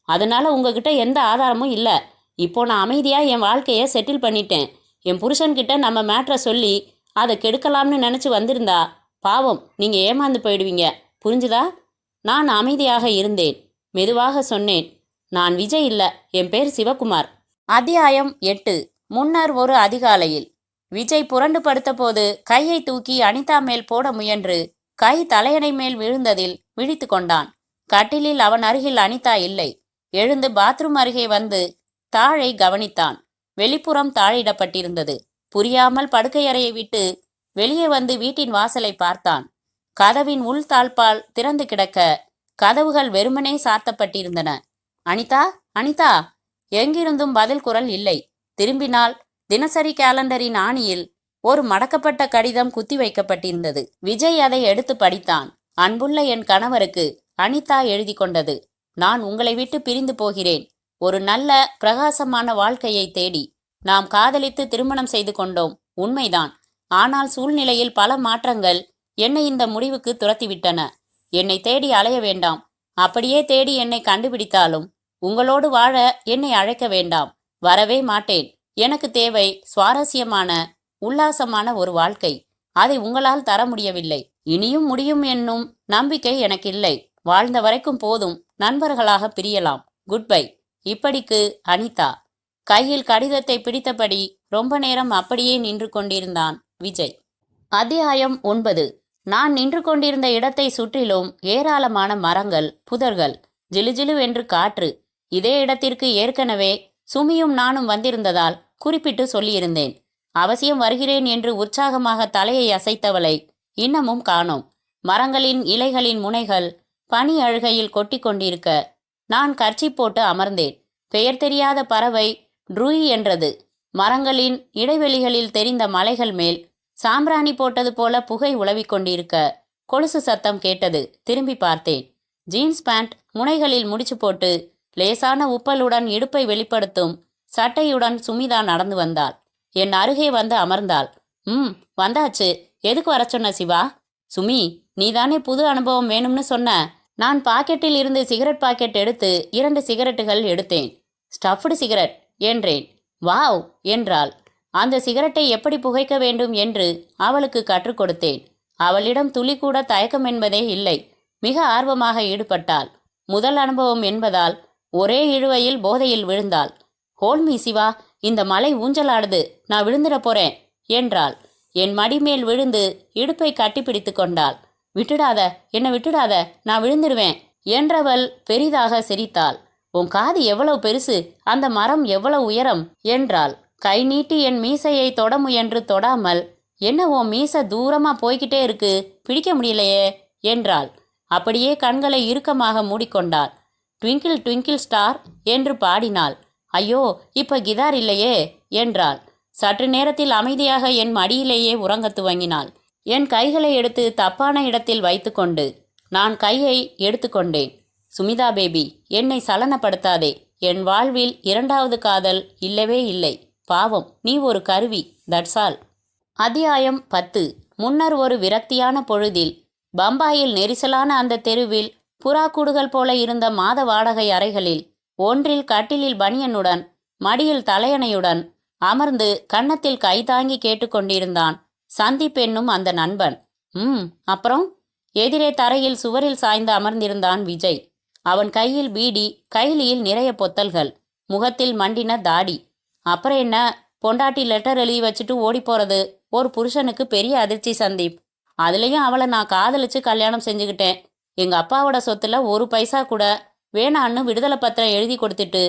அதனால உங்ககிட்ட எந்த ஆதாரமும் இல்லை. இப்போ நான் அமைதியாக என் வாழ்க்கையை செட்டில் பண்ணிட்டேன். என் புருஷன்கிட்ட நம்ம மேட்ரை சொல்லி அதை கெடுக்கலாம்னு நினச்சி வந்திருந்தா பாவம் நீங்கள் ஏமாந்து போயிடுவீங்க. புரிஞ்சுதா? நான் அமைதியாக இருந்தேன். மெதுவாக சொன்னேன், நான் விஜய் இல்லை, என் பேர் சிவகுமார். அத்தியாயம் 8. முன்னர் ஒரு அதிகாலையில். விஜய் புரண்டு படுத்தபோது கையை தூக்கி அனிதா மேல் போட முயன்று கை தலையணை மேல் விழுந்ததில் விழித்து கொண்டான். கட்டிலில் அவன் அருகில் அனிதா இல்லை. எழுந்து பாத்ரூம் அருகே வந்து தாழை கவனித்தான். வெளிப்புறம் தாழிடப்பட்டிருந்தது. புரியாமல் படுக்கையறையை விட்டு வெளியே வந்து வீட்டின் வாசலை பார்த்தான். கதவின் உள் தாழ்பால் திறந்து கிடக்க கதவுகள் வெறுமனே சாத்தப்பட்டிருந்தன. அனிதா, அனிதா! எங்கிருந்தும் பதில் குரல் இல்லை. திரும்பினால் தினசரி கேலண்டரின் ஆணியில் ஒரு மடக்கப்பட்ட கடிதம் குத்தி வைக்கப்பட்டிருந்தது. விஜய் அதை எடுத்து படித்தான். அன்புள்ள என் கணவருக்கு அனிதா எழுதி கொண்டது. நான் உங்களை விட்டு பிரிந்து போகிறேன். ஒரு நல்ல பிரகாசமான வாழ்க்கையை தேடி நாம் காதலித்து திருமணம் செய்து கொண்டோம், உண்மைதான். ஆனால் சூழ்நிலையில் பல மாற்றங்கள் என்னை இந்த முடிவுக்கு துரத்திவிட்டன. என்னை தேடி அலைய வேண்டாம். அப்படியே தேடி என்னை கண்டுபிடித்தாலும் உங்களோடு வாழ என்னை அழைக்க வேண்டாம். வரவே மாட்டேன். எனக்கு தேவை சுவாரஸ்யமான உல்லாசமான ஒரு வாழ்க்கை. அதை உங்களால் தர முடியவில்லை. இனியும் முடியும் என்னும் நம்பிக்கை எனக்கு இல்லை. வாழ்ந்த வரைக்கும் போதும். நண்பர்களாக பிரியலாம். Good bye. இப்படிக்கு அனிதா. கையில் கடிதத்தை பிடித்தபடி ரொம்ப நேரம் அப்படியே நின்று கொண்டிருந்தான் விஜய். அத்தியாயம் 9. நான் நின்று கொண்டிருந்த இடத்தை சுற்றிலும் ஏராளமான மரங்கள், புதர்கள், ஜிலுஜிலுவென்று காற்று. இதே இடத்திற்கு ஏற்கனவே சுமியும் நானும் வந்திருந்ததால் குறிப்பிட்டு சொல்லியிருந்தேன். அவசியம் வருகிறேன் என்று உற்சாகமாக தலையை அசைத்தவளை இன்னமும் காணோம். மரங்களின் இலைகளின் முனைகள் பனி அழுகையில் கொட்டி கொண்டிருக்க நான் கர்ச்சி போட்டு அமர்ந்தேன். பெயர் தெரியாத பறவை ட்ரூயி என்றது. மரங்களின் இடைவெளிகளில் தெரிந்த மலைகள் மேல் சாம்பிராணி போட்டது போல புகை உலவிக் கொண்டிருக்க கொலுசு சத்தம் கேட்டது. திரும்பி பார்த்தேன். ஜீன்ஸ் பேண்ட் முனைகளில் முடிச்சு போட்டு லேசான உப்பலுடன் இடுப்பை வெளிப்படுத்தும் சட்டையுடன் சுமிதா நடந்து வந்தாள். என் அருகே வந்து அமர்ந்தாள். வந்தாச்சு. எதுக்கு வர சொன்ன சிவா? சுமி, நீதானே புது அனுபவம் வேணும்னு சொன்ன. நான் பாக்கெட்டில் இருந்து சிகரெட் பாக்கெட் எடுத்து 2 சிகரெட்டுகள் எடுத்தேன். ஸ்டஃப்டு சிகரெட் என்றேன். வாவ் என்றாள். அந்த சிகரெட்டை எப்படி புகைக்க வேண்டும் என்று அவளுக்கு கற்றுக் கொடுத்தேன். அவளிடம் துளி கூட தயக்கம் என்பதே இல்லை. மிக ஆர்வமாக ஈடுபட்டாள். முதல் அனுபவம் என்பதால் ஒரே இழுவையில் போதையில் விழுந்தாள். ஹோல்மி சிவா, இந்த மலை ஊஞ்சலாடுது, நான் விழுந்துட போறேன் என்றாள். என் மடிமேல் விழுந்து இடுப்பை கட்டிப்பிடித்து கொண்டாள். விட்டுடாத, என்னை விட்டுடாத, நான் விழுந்துடுவேன் என்றவள் பெரிதாக சிரித்தாள். உன் காது எவ்வளவு பெருசு, அந்த மரம் எவ்வளவு உயரம் என்றாள். கை நீட்டி என் மீசையை தொட முயன்று தொடாமல், என்ன உன் மீசை தூரமா போய்கிட்டே இருக்கு, பிடிக்க முடியலையே என்றாள். அப்படியே கண்களை இறுக்கமாக மூடிக்கொண்டாள். ட்விங்கிள் ட்விங்கிள் ஸ்டார் என்று பாடினாள். ஐயோ, இப்ப கிதார் இல்லையே என்றாள். சற்று நேரத்தில் அமைதியாக என் மடியிலேயே உறங்க துவங்கினாள். என் கைகளை எடுத்து தப்பான இடத்தில் வைத்து கொண்டு நான் கையை எடுத்துக்கொண்டேன். சுமிதா பேபி, என்னை சலனப்படுத்தாதே. என் வாழ்வில் 2வது காதல் இல்லவே இல்லை. பாவம், நீ ஒரு கருவி, தட்ஸ் ஆல். அத்தியாயம் 10. முன்னர் ஒரு விரக்தியான பொழுதில் பம்பாயில் நெரிசலான அந்த தெருவில் புறாக்கூடுகள் போல இருந்த மாத வாடகை அறைகளில் ஒன்றில் கட்டிலில் பனியனுடன் மடியில் தலையணையுடன் அமர்ந்து கன்னத்தில் கைதாங்கி கேட்டுக்கொண்டிருந்தான் சந்தீப் என்னும் அந்த நண்பன். அப்புறம்? எதிரே தரையில் சுவரில் சாய்ந்து அமர்ந்திருந்தான் விஜய். அவன் கையில் பீடி, கைலியில் நிறைய பொத்தல்கள், முகத்தில் மண்டின தாடி. அப்புறம் என்ன, பொண்டாட்டி லெட்டர் எழுதி வச்சுட்டு ஓடி போறது ஒரு புருஷனுக்கு பெரிய அதிர்ச்சி சந்தீப். அதுலேயும் அவளை நான் காதலிச்சு கல்யாணம் செஞ்சுக்கிட்டேன். எங்க அப்பாவோட சொத்துல 1 பைசா கூட வேணான்னு விடுதலை பத்திரம் எழுதி கொடுத்துட்டு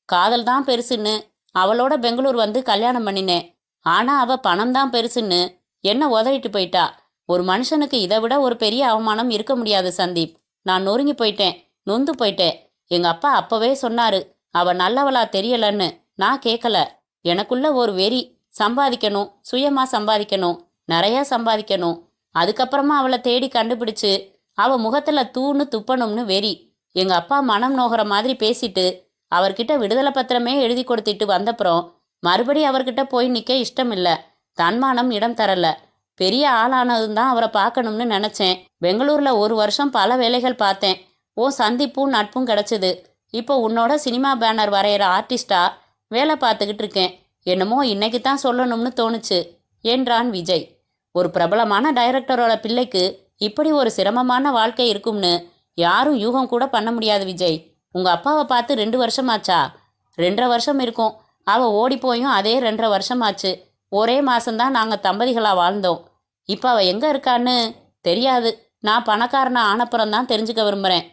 காதல் தான் பெருசுன்னு அவளோட பெங்களூர் வந்து கல்யாணம் பண்ணினேன். ஆனா அவ பணம் தான் பெருசுன்னு என்ன உதறிட்டு போயிட்டா. ஒரு மனுஷனுக்கு இதை விட ஒரு பெரிய அவமானம் இருக்க முடியாது சந்தீப். நான் நொறுங்கி போயிட்டேன், நொந்து போயிட்டேன். எங்க அப்பா அப்பவே சொன்னாரு, அவ நல்லவளா தெரியலன்னு. நான் கேட்கல. எனக்குள்ள ஒரு வெறி, சம்பாதிக்கணும், சுயமா சம்பாதிக்கணும், நிறைய சம்பாதிக்கணும். அதுக்கப்புறமா அவளை தேடி கண்டுபிடிச்சு அவ முகத்துல தூணு துப்பணும்னு வெறி. எங்க அப்பா மனம் நோகிற மாதிரி பேசிட்டு அவர்கிட்ட விடுதலை பத்திரமே எழுதி கொடுத்துட்டு வந்தப்புறம் மறுபடி அவர்கிட்ட போய் நிற்க இஷ்டம் இல்லை. தன்மானம் இடம் தரல. பெரிய ஆளானதும் தான் அவரை பார்க்கணும்னு நினச்சேன். பெங்களூரில் 1 வருஷம் பல வேலைகள் பார்த்தேன். சந்திப்பும் நட்பும் கிடச்சிது. இப்போ உன்னோட சினிமா பேனர் வரைகிற ஆர்டிஸ்டா வேலை பார்த்துக்கிட்டு இருக்கேன். என்னமோ இன்னைக்கு தான் சொல்லணும்னு தோணுச்சு என்றான் விஜய். ஒரு பிரபலமான டைரக்டரோட பிள்ளைக்கு இப்படி ஒரு சிரமமான வாழ்க்கை இருக்கும்னு யாரும் யூகம் கூட பண்ண முடியாது விஜய். உங்கள் அப்பாவை பார்த்து 2 வருஷமாச்சா? 2.5 வருஷம் இருக்கும். அவள் ஓடிப்போயும் அதே 2.5 வருஷமாச்சு. ஒரே மாதம்தான் நாங்கள் தம்பதிகளாக வாழ்ந்தோம். இப்போ அவள் எங்கே இருக்கான்னு தெரியாது. நான் பணக்காரனை ஆனப்புறம்தான் தெரிஞ்சுக்க விரும்புகிறேன்.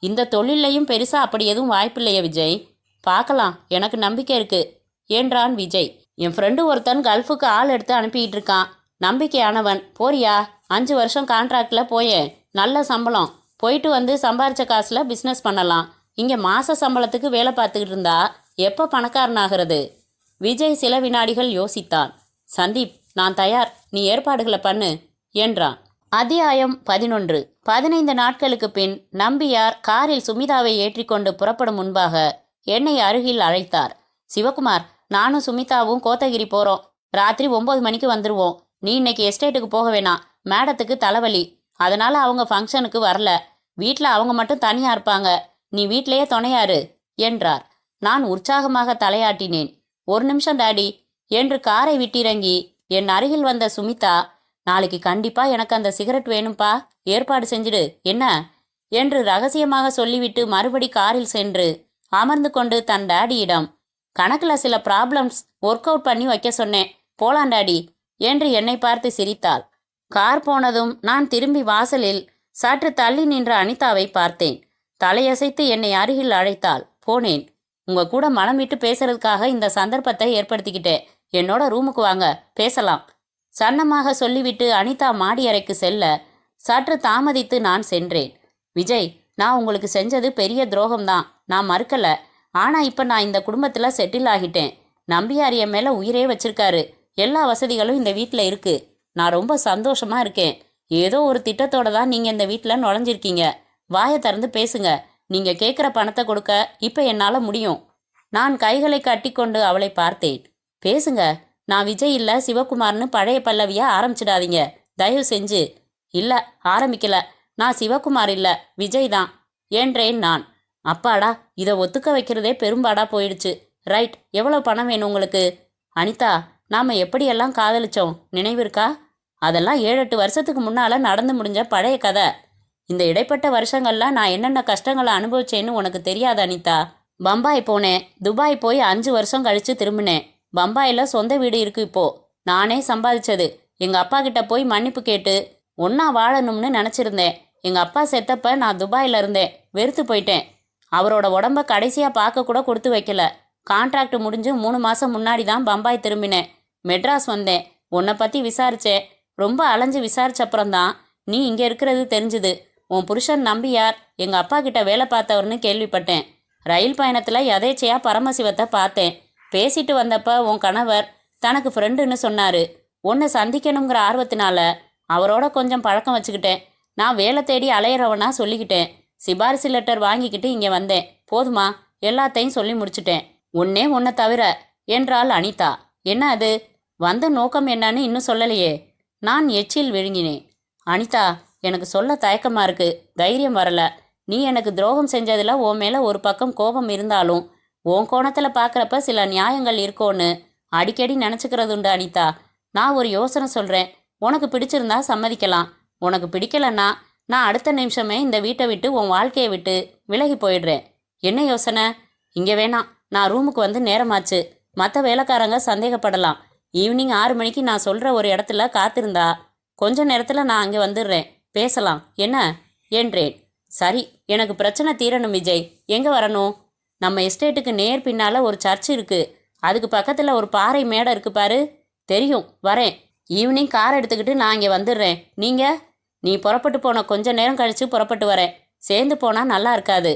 இந்த தொழிலையும் பெருசாக அப்படி எதுவும் வாய்ப்பில்லையே விஜய். பார்க்கலாம், எனக்கு நம்பிக்கை இருக்குது என்றான் விஜய். என் ஃப்ரெண்டு ஒருத்தன் கல்ஃபுக்கு ஆள் எடுத்து அனுப்பிக்கிட்டு இருக்கான். நம்பிக்கையானவன். போறியா? 5 வருஷம் கான்ட்ராக்டில் போயேன். நல்ல சம்பளம். போயிட்டு வந்து சம்பாரித்த காசில் பிஸ்னஸ் பண்ணலாம். இங்கே மாத சம்பளத்துக்கு வேலை பார்த்துக்கிட்டு இருந்தா எப்போ பணக்காரனாகிறது? விஜய் சில வினாடிகள் யோசித்தான். சந்தீப், நான் தயார், நீ ஏற்பாடுகளை பண்ணு என்றான். அத்தியாயம் 11. 15 நாட்களுக்கு பின் நம்பியார் காரில் சுமிதாவை ஏற்றிக்கொண்டு புறப்படும் முன்பாக என்னை அருகில் அழைத்தார். சிவகுமார், நானும் சுமிதாவும் கோத்தகிரி போகிறோம். ராத்திரி 9 மணிக்கு வந்துடுவோம். நீ இன்னைக்கு எஸ்டேட்டுக்கு போக வேணாம். மேடத்துக்கு தலைவலி, அதனால் அவங்க ஃபங்க்ஷனுக்கு வரல. வீட்டில் அவங்க மட்டும் தனியாக இருப்பாங்க. நீ வீட்டிலேயே துணையாரு என்றார். நான் உற்சாகமாக தலையாட்டினேன். 1 நிமிஷம் டாடி என்று காரை விட்டிறங்கி என் அருகில் வந்த சுமிதா, நாளைக்கு கண்டிப்பாக எனக்கு அந்த சிகரெட் வேணும்பா, ஏற்பாடு செஞ்சிடு என்ன என்று ரகசியமாக சொல்லிவிட்டு மறுபடி காரில் சென்று அமர்ந்து கொண்டு தன் டாடியிடம், கணக்கில் சில ப்ராப்ளம்ஸ் ஒர்க் அவுட் பண்ணி வைக்க சொன்னேன், போலாம் டாடி என்று என்னை பார்த்து சிரித்தாள். கார் போனதும் நான் திரும்பி வாசலில் சற்று தள்ளி நின்ற அனிதாவை பார்த்தேன். தலையசைத்து என்னை அருகில் அழைத்தாள். போனேன். உங்கள் கூட மனம் விட்டு பேசுறதுக்காக இந்த சந்தர்ப்பத்தை ஏற்படுத்திக்கிட்டேன். என்னோட ரூமுக்கு வாங்க, பேசலாம் சன்னமாக சொல்லிவிட்டு அனிதா மாடி அறைக்கு செல்ல சற்று தாமதித்து நான் சென்றேன். விஜய், நான் உங்களுக்கு செஞ்சது பெரிய துரோகம்தான், நான் மறுக்கலை. ஆனால் இப்போ நான் இந்த குடும்பத்தில் செட்டில் ஆகிட்டேன். நம்பியார் என் மேலே உயிரே வச்சிருக்காரு. எல்லா வசதிகளும் இந்த வீட்டில் இருக்குது. நான் ரொம்ப சந்தோஷமாக இருக்கேன். ஏதோ ஒரு திட்டத்தோடு தான் நீங்கள் இந்த வீட்டில் நுழைஞ்சிருக்கீங்க. வாயை திறந்து பேசுங்க. நீங்கள் கேட்குற பணத்தை கொடுக்க இப்போ என்னால் முடியும். நான் கைகளை கட்டி கொண்டு அவளை பார்த்தேன். பேசுங்க. நான் விஜய் இல்லை சிவகுமார்னு பழைய பல்லவியை ஆரம்பிச்சிடாதீங்க தயவு செஞ்சு. இல்லை, ஆரம்பிக்கல. நான் சிவகுமார் இல்லை, விஜய் தான் என்றேன் நான். அப்பாடா, இதை ஒத்துக்க வைக்கிறதே பெரும்பாடா போயிடுச்சு. ரைட், எவ்வளோ பணம் வேணும் உங்களுக்கு? அனிதா, நாம் எப்படியெல்லாம் காதலிச்சோம் நினைவிருக்கா? அதெல்லாம் 7-8 வருஷத்துக்கு முன்னால் நடந்து முடிஞ்ச பழைய கதை. இந்த இடைப்பட்ட வருஷங்கள்லாம் நான் என்னென்ன கஷ்டங்களை அனுபவிச்சேன்னு உனக்கு தெரியாது அனிதா. பம்பாய் போனேன், துபாய் போய் 5 வருஷம் கழித்து திரும்பினேன். பம்பாயில் சொந்த வீடு இருக்கு இப்போ. நானே சம்பாதிச்சது. எங்கள் அப்பா கிட்ட போய் மன்னிப்பு கேட்டு ஒன்றா வாழணும்னு நினச்சிருந்தேன். எங்கள் அப்பா செத்தப்ப நான் துபாயில் இருந்தேன். வெறுத்து போயிட்டேன். அவரோட உடம்ப கடைசியாக பார்க்க கூட கொடுத்து வைக்கல. கான்ட்ராக்ட் முடிஞ்சு 3 மாதம் முன்னாடி தான் பம்பாய் திரும்பினேன். மெட்ராஸ் வந்தேன். உன்னை பற்றி விசாரித்தேன். ரொம்ப அலைஞ்சு விசாரிச்சப்புறம்தான் நீ இங்கே இருக்கிறது தெரிஞ்சுது. உன் புருஷன் நம்பியார் எங்கள் அப்பா கிட்ட வேலை பார்த்தவர்னு கேள்விப்பட்டேன். ரயில் பயணத்தில் எதேச்சையாக பரமசிவத்தை பார்த்தேன். பேசிட்டு வந்தப்ப உன் கணவர் தனக்கு ஃப்ரெண்டுன்னு சொன்னார். உன்னை சந்திக்கணுங்கிற ஆர்வத்தினால அவரோட கொஞ்சம் பழக்கம் வச்சுக்கிட்டேன். நான் வேலை தேடி அலையிறவனா சொல்லிக்கிட்டேன். சிபாரிசு லெட்டர் வாங்கிக்கிட்டு இங்கே வந்தேன். போதுமா? எல்லாத்தையும் சொல்லி முடிச்சிட்டேன். ஒன்றை தவிர என்றாள் அனிதா. என்ன அது? வந்த நோக்கம் என்னன்னு இன்னும் சொல்லலையே. நான் எச்சில் விழுங்கினேன். அனிதா, எனக்கு சொல்ல தயக்கமாக இருக்கு. தைரியம் வரல. நீ எனக்கு துரோகம் செஞ்சதில் உன் மேலே ஒரு பக்கம் கோபம் இருந்தாலும் உன் கோணத்தில் பார்க்குறப்ப சில நியாயங்கள் இருக்கோன்னு அடிக்கடி நினச்சிக்கிறதுண்டு அனிதா. நான் ஒரு யோசனை சொல்கிறேன். உனக்கு பிடிச்சிருந்தா சம்மதிக்கலாம். உனக்கு பிடிக்கலன்னா நான் அடுத்த நிமிஷமே இந்த வீட்டை விட்டு உன் வாழ்க்கையை விட்டு விலகி போயிடுறேன். என்ன யோசனை? இங்கே வேணாம். நான் ரூமுக்கு வந்து நேரமாச்சு. மற்ற வேலைக்காரங்க சந்தேகப்படலாம். ஈவினிங் 6 மணிக்கு நான் சொல்கிற ஒரு இடத்துல காத்திருந்தா கொஞ்ச நேரத்தில் நான் அங்கே வந்துடுறேன். பேசலாம் என்ன என்றேன். சரி, எனக்கு பிரச்சனை தீரணும் விஜய். எங்கே வரணும்? நம்ம எஸ்டேட்டுக்கு நேர் பின்னால் ஒரு சர்ச் இருக்குது. அதுக்கு பக்கத்தில் ஒரு பாறை மேடை இருக்கு பாரு. தெரியும், வரேன். ஈவினிங் கார் எடுத்துக்கிட்டு நான் இங்கே வந்துடுறேன். நீங்கள்? நீ புறப்பட்டு போன கொஞ்ச நேரம் கழித்து புறப்பட்டு வரேன். சேர்ந்து போனால் நல்லா இருக்காது.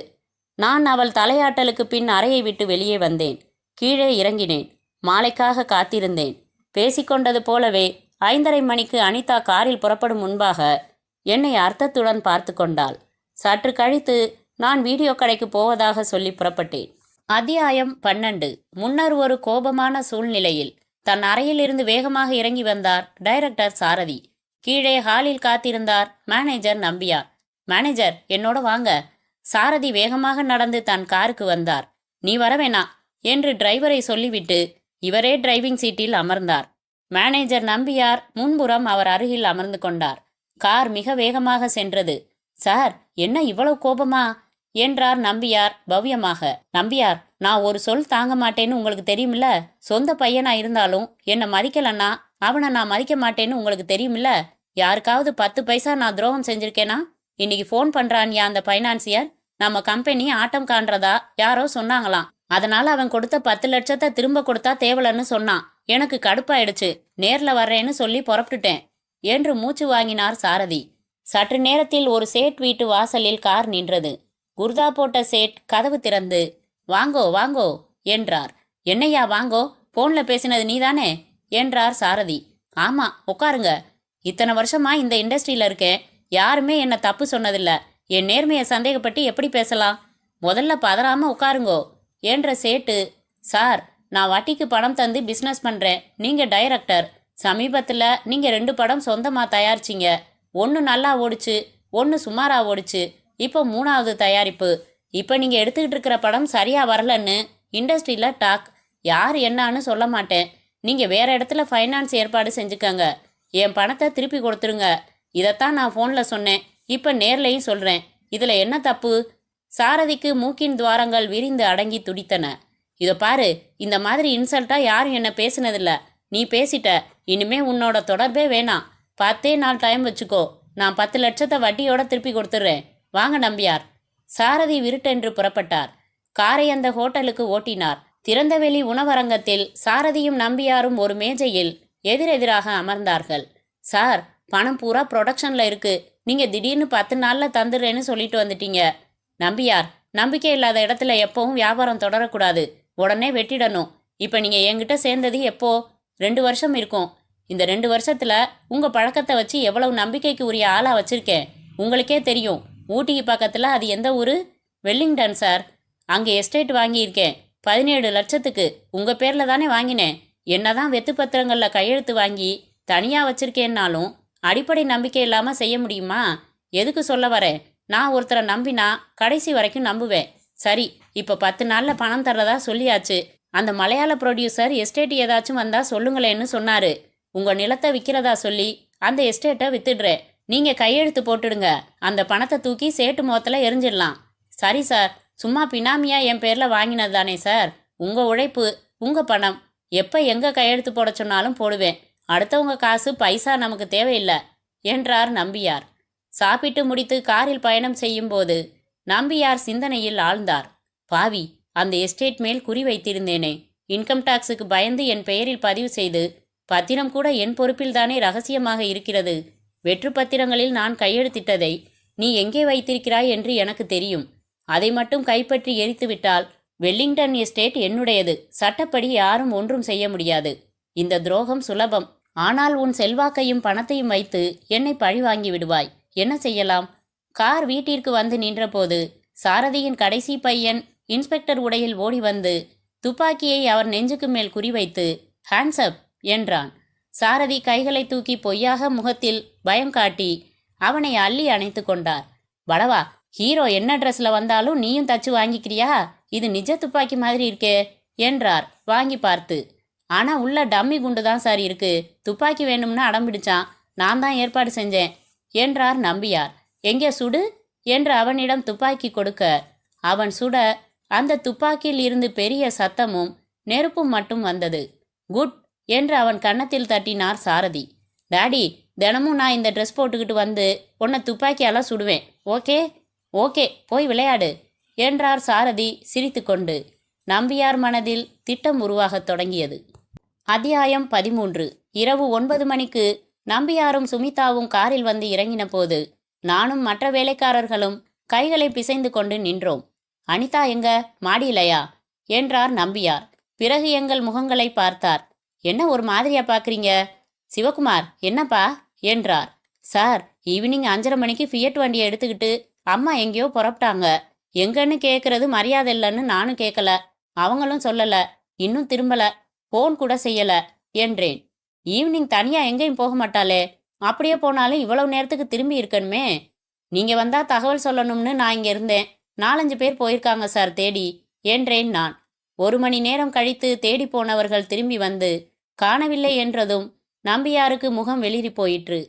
நான் அவள் தலையாட்டலுக்கு பின் அறையை விட்டு வெளியே வந்தேன். கீழே இறங்கினேன். மாலைக்காக காத்திருந்தேன். பேசிக்கொண்டது போலவே 5:30 மணிக்கு அனிதா காரில் புறப்படும் முன்பாக என்னை அர்த்தத்துடன் பார்த்து கொண்டாள். சற்று கழித்து நான் வீடியோ கடைக்கு போவதாக சொல்லி புறப்பட்டேன். அத்தியாயம் 12. முன்னர் ஒரு கோபமான சூழ்நிலையில் தன் அறையிலிருந்து வேகமாக இறங்கி வந்தார் டைரக்டர் சாரதி. கீழே ஹாலில் காத்திருந்தார் மேனேஜர் நம்பியார். மேனேஜர், என்னோட வாங்க. சாரதி வேகமாக நடந்து தன் காருக்கு வந்தார். நீ வரவேணா என்று டிரைவரை சொல்லிவிட்டு இவரே டிரைவிங் சீட்டில் அமர்ந்தார். மேனேஜர் நம்பியார் முன்புறம் அவர் அருகில் அமர்ந்து கொண்டார். கார் மிக வேகமாக சென்றது. சார், என்ன இவ்வளவு கோபமா என்றார் நம்பியார் பவ்யமாக. நம்பியார், நான் ஒரு சொல் தாங்க மாட்டேன்னு உங்களுக்கு தெரியுமில்ல. சொந்த பையனா இருந்தாலும் என்னை மதிக்கலன்னா அவனை நான் மதிக்க மாட்டேன்னு உங்களுக்கு தெரியுமில்ல. யாருக்காவது 10 பைசா நான் துரோகம் செஞ்சிருக்கேனா? இன்னைக்கு ஃபோன் பண்றான்யா அந்த பைனான்சியர். நம்ம கம்பெனி ஆட்டம் காண்றதா யாரோ சொன்னாங்களாம். அதனால அவன் கொடுத்த 10 லட்சத்தை திரும்ப கொடுத்தா தேவலன்னு சொன்னான். எனக்கு கடுப்பாயிடுச்சு. நேர்ல வர்றேன்னு சொல்லி புறப்பட்டுட்டேன் என்று மூச்சு வாங்கினார் சாரதி. சற்று நேரத்தில் ஒரு சேட் வீட்டு வாசலில் கார் நின்றது. குர்தா போட்ட சேட் கதவு திறந்து வாங்கோ வாங்கோ என்றார். என்னையா வாங்கோ, போன்ல பேசினது நீதானே என்றார் சாரதி. ஆமா, உட்காருங்க. இத்தனை வருஷமா இந்த இண்டஸ்ட்ரியில இருக்கேன். யாருமே என்ன தப்பு சொன்னதில்ல. என் நேர்மையை சந்தேகப்பட்டு எப்படி பேசலாம்? முதல்ல பதறாம உட்காருங்கோ என்ற சேட்டு. சார், நான் வட்டிக்கு பணம் தந்து பிஸ்னஸ் பண்றேன். நீங்க டைரக்டர். சமீபத்துல நீங்க 2 படம் சொந்தமா தயாரிச்சிங்க. ஒன்று நல்லா ஓடிச்சு, ஒன்று சுமாரா ஓடிச்சு. இப்போ 3வது தயாரிப்பு. இப்போ நீங்க எடுத்துக்கிட்டு இருக்கிற படம் சரியா வரலன்னு இண்டஸ்ட்ரியில டாக். யார் என்னான்னு சொல்ல மாட்டேன். நீங்க வேற இடத்துல ஃபைனான்ஸ் ஏற்பாடு செஞ்சுக்கங்க. என் பணத்தை திருப்பி கொடுத்துருங்க. இதைத்தான் நான் ஃபோன்ல சொன்னேன். இப்போ நேர்லையும் சொல்றேன். இதுல என்ன தப்பு? சாரதிக்கு மூக்கின் துவாரங்கள் விரிந்து அடங்கி துடித்தன. இதை பாரு, இந்த மாதிரி இன்சல்ட்டா யாரும் என்ன பேசினதில்ல. நீ பேசிட்ட. இனிமே உன்னோட தொடர்பே வேணாம். 10 நாள் டைம் வச்சுக்கோ. நான் 10 லட்சத்தை வட்டியோட திருப்பி கொடுத்துட்றேன். வாங்க நம்பியார். சாரதி விருட்டென்று புறப்பட்டார். காரை அந்த ஹோட்டலுக்கு ஓட்டினார். திறந்தவெளி உணவரங்கத்தில் சாரதியும் நம்பியாரும் ஒரு மேஜையில் எதிரெதிராக அமர்ந்தார்கள். சார், பணம் பூரா ப்ரொடக்ஷன்ல இருக்கு. நீங்க திடீர்னு 10 நாள்ல தந்துடுறேன்னு சொல்லிட்டு வந்துட்டீங்க. நம்பியார், நம்பிக்கை இல்லாத இடத்துல எப்பவும் வியாபாரம் தொடரக்கூடாது. உடனே வெட்டிடணும். இப்ப நீங்க என்கிட்ட சேர்ந்தது எப்போ? 2 வருஷம் இருக்கும். இந்த 2 வருஷத்துல உங்க பழக்கத்தை வச்சு எவ்வளவு நம்பிக்கைக்கு உரிய ஆளா வச்சிருக்கேன் உங்களுக்கே தெரியும். ஊட்டிக்கு பக்கத்துல அது எந்த ஊரு? Wellington sir. அங்கே எஸ்டேட் வாங்கியிருக்கேன். 17 லட்சத்துக்கு. உங்க பேர்ல தானே வாங்கினேன். என்னதான் வெத்து பத்திரங்கள்ல கையெழுத்து வாங்கி தனியா வச்சிருக்கேன்னாலும் அடிப்படை நம்பிக்கை இல்லாம செய்ய முடியுமா? எதுக்கு சொல்ல வரேன்? நான் ஒருத்தரை நம்பினா கடைசி வரைக்கும் நம்புவேன். சரி, இப்ப 10 நாள்ல பணம் தர்றதா சொல்லியாச்சு. அந்த மலையாள ப்ரொடியூசர் எஸ்டேட் ஏதாச்சும் வந்தா சொல்லுங்களேன்னு சொன்னாரு. உங்க நிலத்தை விற்கிறதா சொல்லி அந்த எஸ்டேட்டை வித்துடுறேன். நீங்க கையெழுத்து போட்டுடுங்க. அந்த பணத்தை தூக்கி சேட்டு முகத்துல எரிஞ்சிடலாம். சரி சார், சும்மா பினாமியா என் பேர்ல வாங்கினது தானே சார். உங்க உழைப்பு, உங்க பணம். எப்ப எங்க கையெழுத்து போட சொன்னாலும் போடுவேன். அடுத்தவங்க காசு பைசா நமக்கு தேவையில்லை என்றார் நம்பியார். சாப்பிட்டு முடித்து காரில் பயணம் செய்யும் போது நம்பியார் சிந்தனையில் ஆழ்ந்தார். பாவி, அந்த எஸ்டேட் மேல் குறி வைத்திருந்தேனே. இன்கம் டாக்ஸுக்கு பயந்து என் பெயரில் பதிவு செய்து பத்திரம் கூட என் பொறுப்பில்தானே ரகசியமாக இருக்கிறது. வெற்று பத்திரங்களில் நான் கையெழுத்திட்டதை நீ எங்கே வைத்திருக்கிறாய் என்று எனக்கு தெரியும். அதை மட்டும் கைப்பற்றி எரித்துவிட்டால் வெல்லிங்டன் எஸ்டேட் என்னுடையது. சட்டப்படி யாரும் ஒன்றும் செய்ய முடியாது. இந்த துரோகம் சுலபம். ஆனால் உன் செல்வாக்கையும் பணத்தையும் வைத்து என்னை பழி வாங்கி விடுவாய். என்ன செய்யலாம்? கார் வீட்டிற்கு வந்து நின்றபோது சாரதியின் கடைசி பையன் இன்ஸ்பெக்டர் உடையில் ஓடி வந்து துப்பாக்கியை அவர் நெஞ்சுக்கு மேல் குறிவைத்து ஹேண்ட்ஸ் அப் என்றான். சாரதி கைகளை தூக்கி பொய்யாக முகத்தில் பயம் காட்டி அவனை அள்ளி அணைத்து கொண்டார். வடவா, ஹீரோ என்ன ட்ரெஸ்ல வந்தாலும் நீயும் தச்சு வாங்கிக்கிறியா? இது நிஜ துப்பாக்கி மாதிரி இருக்கே என்றார் வாங்கி பார்த்து. ஆனா உள்ள டம்மி குண்டு தான் சார் இருக்கு. துப்பாக்கி வேணும்னு அடம்பிடிச்சான். நான் தான் ஏற்பாடு செஞ்சேன் என்றார் நம்பியார். எங்கே சுடு என்று அவனிடம் துப்பாக்கி கொடுக்க அவன் சுட அந்த துப்பாக்கியில் இருந்து பெரிய சத்தமும் நெருப்பும் மட்டும் வந்தது. குட் என்று அவன் கன்னத்தில் தட்டினார் சாரதி. டாடி, தினமும் நான் இந்த ட்ரெஸ் போட்டுக்கிட்டு வந்து உன்னை துப்பாக்கியால சுடுவேன். ஓகே? ஓகே, போய் விளையாடு என்றார் சாரதி சிரித்து கொண்டு. நம்பியார் மனதில் திட்டம் உருவாகத் தொடங்கியது. அத்தியாயம் 13. இரவு 9 மணிக்கு நம்பியாரும் சுமிதாவும் காரில் வந்து இறங்கின போது நானும் மற்ற வேலைக்காரர்களும் கைகளை பிசைந்து கொண்டு நின்றோம். அனிதா எங்க? மாடியிலையா என்றார் நம்பியார். பிறகு எங்கள் முகங்களை பார்த்தார். என்ன ஒரு மாதிரியா பார்க்குறீங்க? சிவகுமார், என்னப்பா என்றார். சார், ஈவினிங் 5:30 மணிக்கு ஃபியட் வண்டியை எடுத்துக்கிட்டு அம்மா எங்கேயோ புறப்பட்டாங்க. எங்கன்னு கேட்கறது மரியாதை இல்லைன்னு நானும் கேட்கல. அவங்களும் சொல்லல. இன்னும் திரும்பல. ஃபோன் கூட செய்யல என்றேன். ஈவினிங் தனியா எங்கேயும் போக மாட்டாளே. அப்படியே போனாலும் இவ்வளவு நேரத்துக்கு திரும்பி இருக்கணுமே. நீங்க வந்தா தகவல் சொல்லணும்னு நான் இங்க இருந்தேன். 4-5 பேர் போயிருக்காங்க சார் தேடி என்றேன் நான். 1 மணி நேரம் கழித்து தேடி போனவர்கள் திரும்பி வந்து காணவில்லை என்றதும் நம்பியாருக்கு முகம் வெளிரி போயிற்று.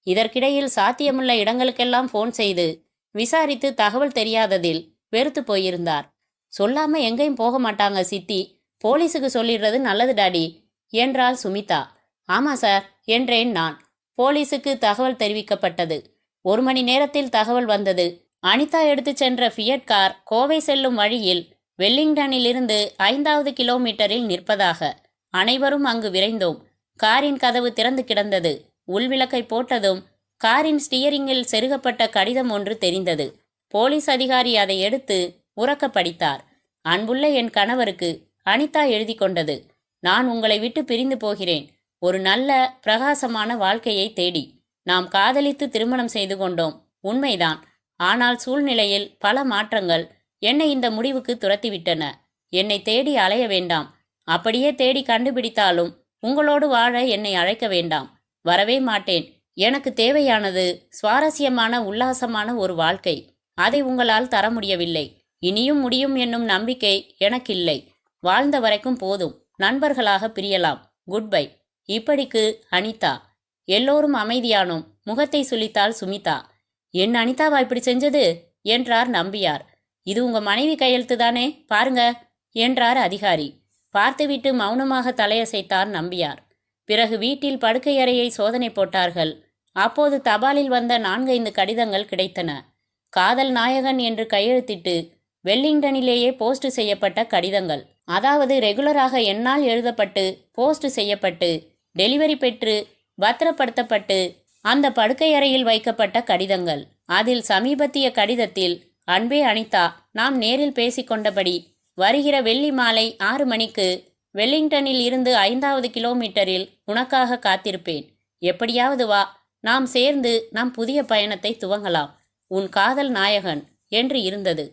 இதற்கிடையில் சாத்தியமுள்ள இடங்களுக்கெல்லாம் போன் செய்து விசாரித்து தகவல் தெரியாததில் வெறுத்து போயிருந்தார். சொல்லாம எங்கேயும் போக மாட்டாங்க சித்தி, போலீஸுக்கு சொல்லிடுறது நல்லது டாடி என்றாள் சுமிதா. ஆமா சார் என்றேன் நான். போலீஸுக்கு தகவல் தெரிவிக்கப்பட்டது. 1 மணி நேரத்தில் தகவல் வந்தது. அனிதா எடுத்து சென்ற ஃபியட் கார் கோவை செல்லும் வழியில் வெல்லிங்டனிலிருந்து 5வது கிலோமீட்டரில் நிற்பதாக. அனைவரும் அங்கு விரைந்தோம். காரின் கதவு திறந்து கிடந்தது. உள்விளக்கை போட்டதும் காரின் ஸ்டியரிங்கில் செருகப்பட்ட கடிதம் ஒன்று தெரிந்தது. போலீஸ் அதிகாரி அதை எடுத்து உரக்க படித்தார். அன்புள்ள என் கணவருக்கு அனிதா எழுதி கொண்டது. நான் உங்களை விட்டு பிரிந்து போகிறேன். ஒரு நல்ல பிரகாசமான வாழ்க்கையை தேடி நாம் காதலித்து திருமணம் செய்து கொண்டோம், உண்மைதான். ஆனால் சூழ்நிலையில் பல மாற்றங்கள் என்னை இந்த முடிவுக்கு துரத்திவிட்டன. என்னை தேடி அலைய வேண்டாம். அப்படியே தேடி கண்டுபிடித்தாலும் உங்களோடு வாழ என்னை அழைக்க வேண்டாம். வரவே மாட்டேன். எனக்கு தேவையானது சுவாரஸ்யமான உல்லாசமான ஒரு வாழ்க்கை. அதை உங்களால் தர முடியவில்லை. இனியும் முடியும் என்னும் நம்பிக்கை எனக்கில்லை. வாழ்ந்த வரைக்கும் போதும். நண்பர்களாக பிரியலாம். Good bye. இப்படிக்கு அனிதா. எல்லோரும் அமைதியானோம். முகத்தை சுளித்தாள் சுமிதா. என் அனிதாவா இப்படி செஞ்சது என்றார் நம்பியார். இது உங்க மனைவி கையெழுத்து தானே, பாருங்க என்றார் அதிகாரி. பார்த்துவிட்டு மௌனமாக தலையசைத்தார் நம்பியார். பிறகு வீட்டில் படுக்கையறையை சோதனை போட்டார்கள். அப்போது தபாலில் வந்த 4-5 கடிதங்கள் கிடைத்தன. காதல் நாயகன் என்று கையெழுத்திட்டு வெல்லிங்டனிலேயே போஸ்ட் செய்யப்பட்ட கடிதங்கள். அதாவது ரெகுலராக என்னால் எழுதப்பட்டு போஸ்ட் செய்யப்பட்டு டெலிவரி பெற்று பத்திரப்படுத்தப்பட்டு அந்த படுக்கையறையில் வைக்கப்பட்ட கடிதங்கள். அதில் சமீபத்திய கடிதத்தில், அன்பே அனிதா, நாம் நேரில் பேசிக்கொண்டபடி வருகிற வெள்ளி மாலை 6 மணிக்கு வெல்லிங்டனில் இருந்து 5வது கிலோமீட்டரில் உனக்காக காத்திருப்பேன். எப்படியாவது வா, நாம் சேர்ந்து நம் புதிய பயணத்தை துவங்கலாம். உன் காதல் நாயகன் என்று இருந்தது.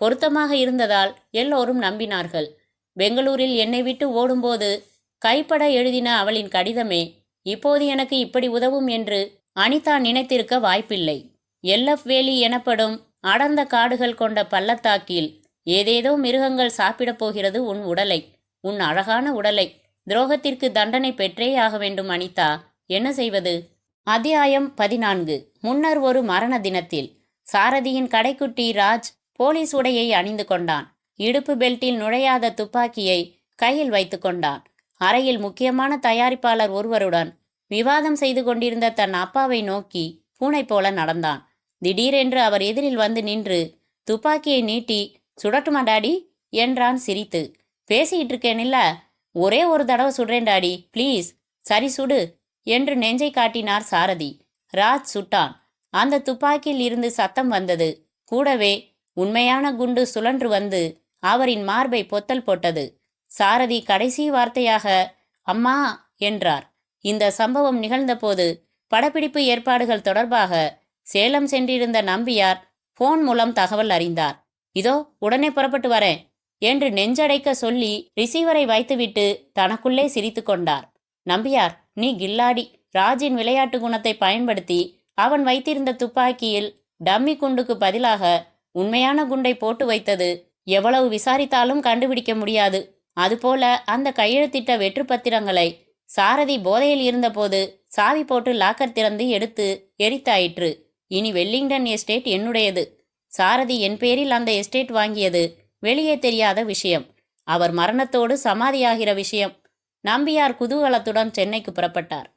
பொருத்தமாக இருந்ததால் எல்லோரும் நம்பினார்கள். பெங்களூரில் என்னை விட்டு ஓடும்போது கைப்பட எழுதின அவளின் கடிதமே இப்போது எனக்கு இப்படி உதவும் என்று அனிதா நினைத்திருக்க வாய்ப்பில்லை. எல்எஃப் வேலி எனப்படும் அடர்ந்த காடுகள் கொண்ட பள்ளத்தாக்கில் ஏதேதோ மிருகங்கள் சாப்பிடப் போகிறது உன் உடலை, உன் அழகான உடலை. துரோகத்திற்கு தண்டனை பெற்றே ஆக வேண்டும் அனிதா. என்ன செய்வது? அத்தியாயம் 14. முன்னர் ஒரு மரண தினத்தில் சாரதியின் கடைக்குட்டி ராஜ் போலீஸ் உடையை அணிந்து கொண்டான். இடுப்பு பெல்ட்டில் நுழையாத துப்பாக்கியை கையில் வைத்து கொண்டான். அறையில் முக்கியமான தயாரிப்பாளர் ஒருவருடன் விவாதம் செய்து கொண்டிருந்த தன் அப்பாவை நோக்கி பூனை போல நடந்தான். திடீரென்று அவர் எதிரில் வந்து நின்று துப்பாக்கியை நீட்டி, சுடட்டுமா டாடி என்றான் சிரித்து. பேசிக்கிட்டு இருக்கேனில்ல, ஒரே ஒரு தடவை சுடுறேன் டாடி, ப்ளீஸ். சரி சுடு என்று நெஞ்சை காட்டினார் சாரதி. ராஜ் சுட்டான். அந்த துப்பாக்கியில் இருந்து சத்தம் வந்தது. கூடவே உண்மையான குண்டு சுழன்று வந்து அவரின் மார்பை பொத்தல் போட்டது. சாரதி கடைசி வார்த்தையாக அம்மா என்றார். இந்த சம்பவம் நிகழ்ந்தபோது படப்பிடிப்பு ஏற்பாடுகள் தொடர்பாக சேலம் சென்றிருந்த நம்பியார் போன் மூலம் தகவல் அறிந்தார். இதோ உடனே புறப்பட்டு வரேன் என்று நெஞ்சடைக்க சொல்லி ரிசீவரை வைத்துவிட்டு தனக்குள்ளே சிரித்து கொண்டார். நம்பியார், நீ கில்லாடி. ராஜின் விளையாட்டு குணத்தை பயன்படுத்தி அவன் வைத்திருந்த துப்பாக்கியில் டம்மி குண்டுக்கு பதிலாக உண்மையான குண்டை போட்டு வைத்தது எவ்வளவு விசாரித்தாலும் கண்டுபிடிக்க முடியாது. அதுபோல அந்த கையெழுத்திட்ட வெற்று பத்திரங்களை சாரதி போதையில் இருந்தபோது சாவி போட்டு லாக்கர் திறந்து எடுத்து எரித்தாயிற்று. இனி வெல்லிங்டன் எஸ்டேட் என்னுடையது. சாரதி என் பேரில் அந்த எஸ்டேட் வாங்கியது வெளியே தெரியாத விஷயம். அவர் மரணத்தோடு சமாதியாகிற விஷயம். நம்பியார் குதூகலத்துடன் சென்னைக்கு புறப்பட்டார்.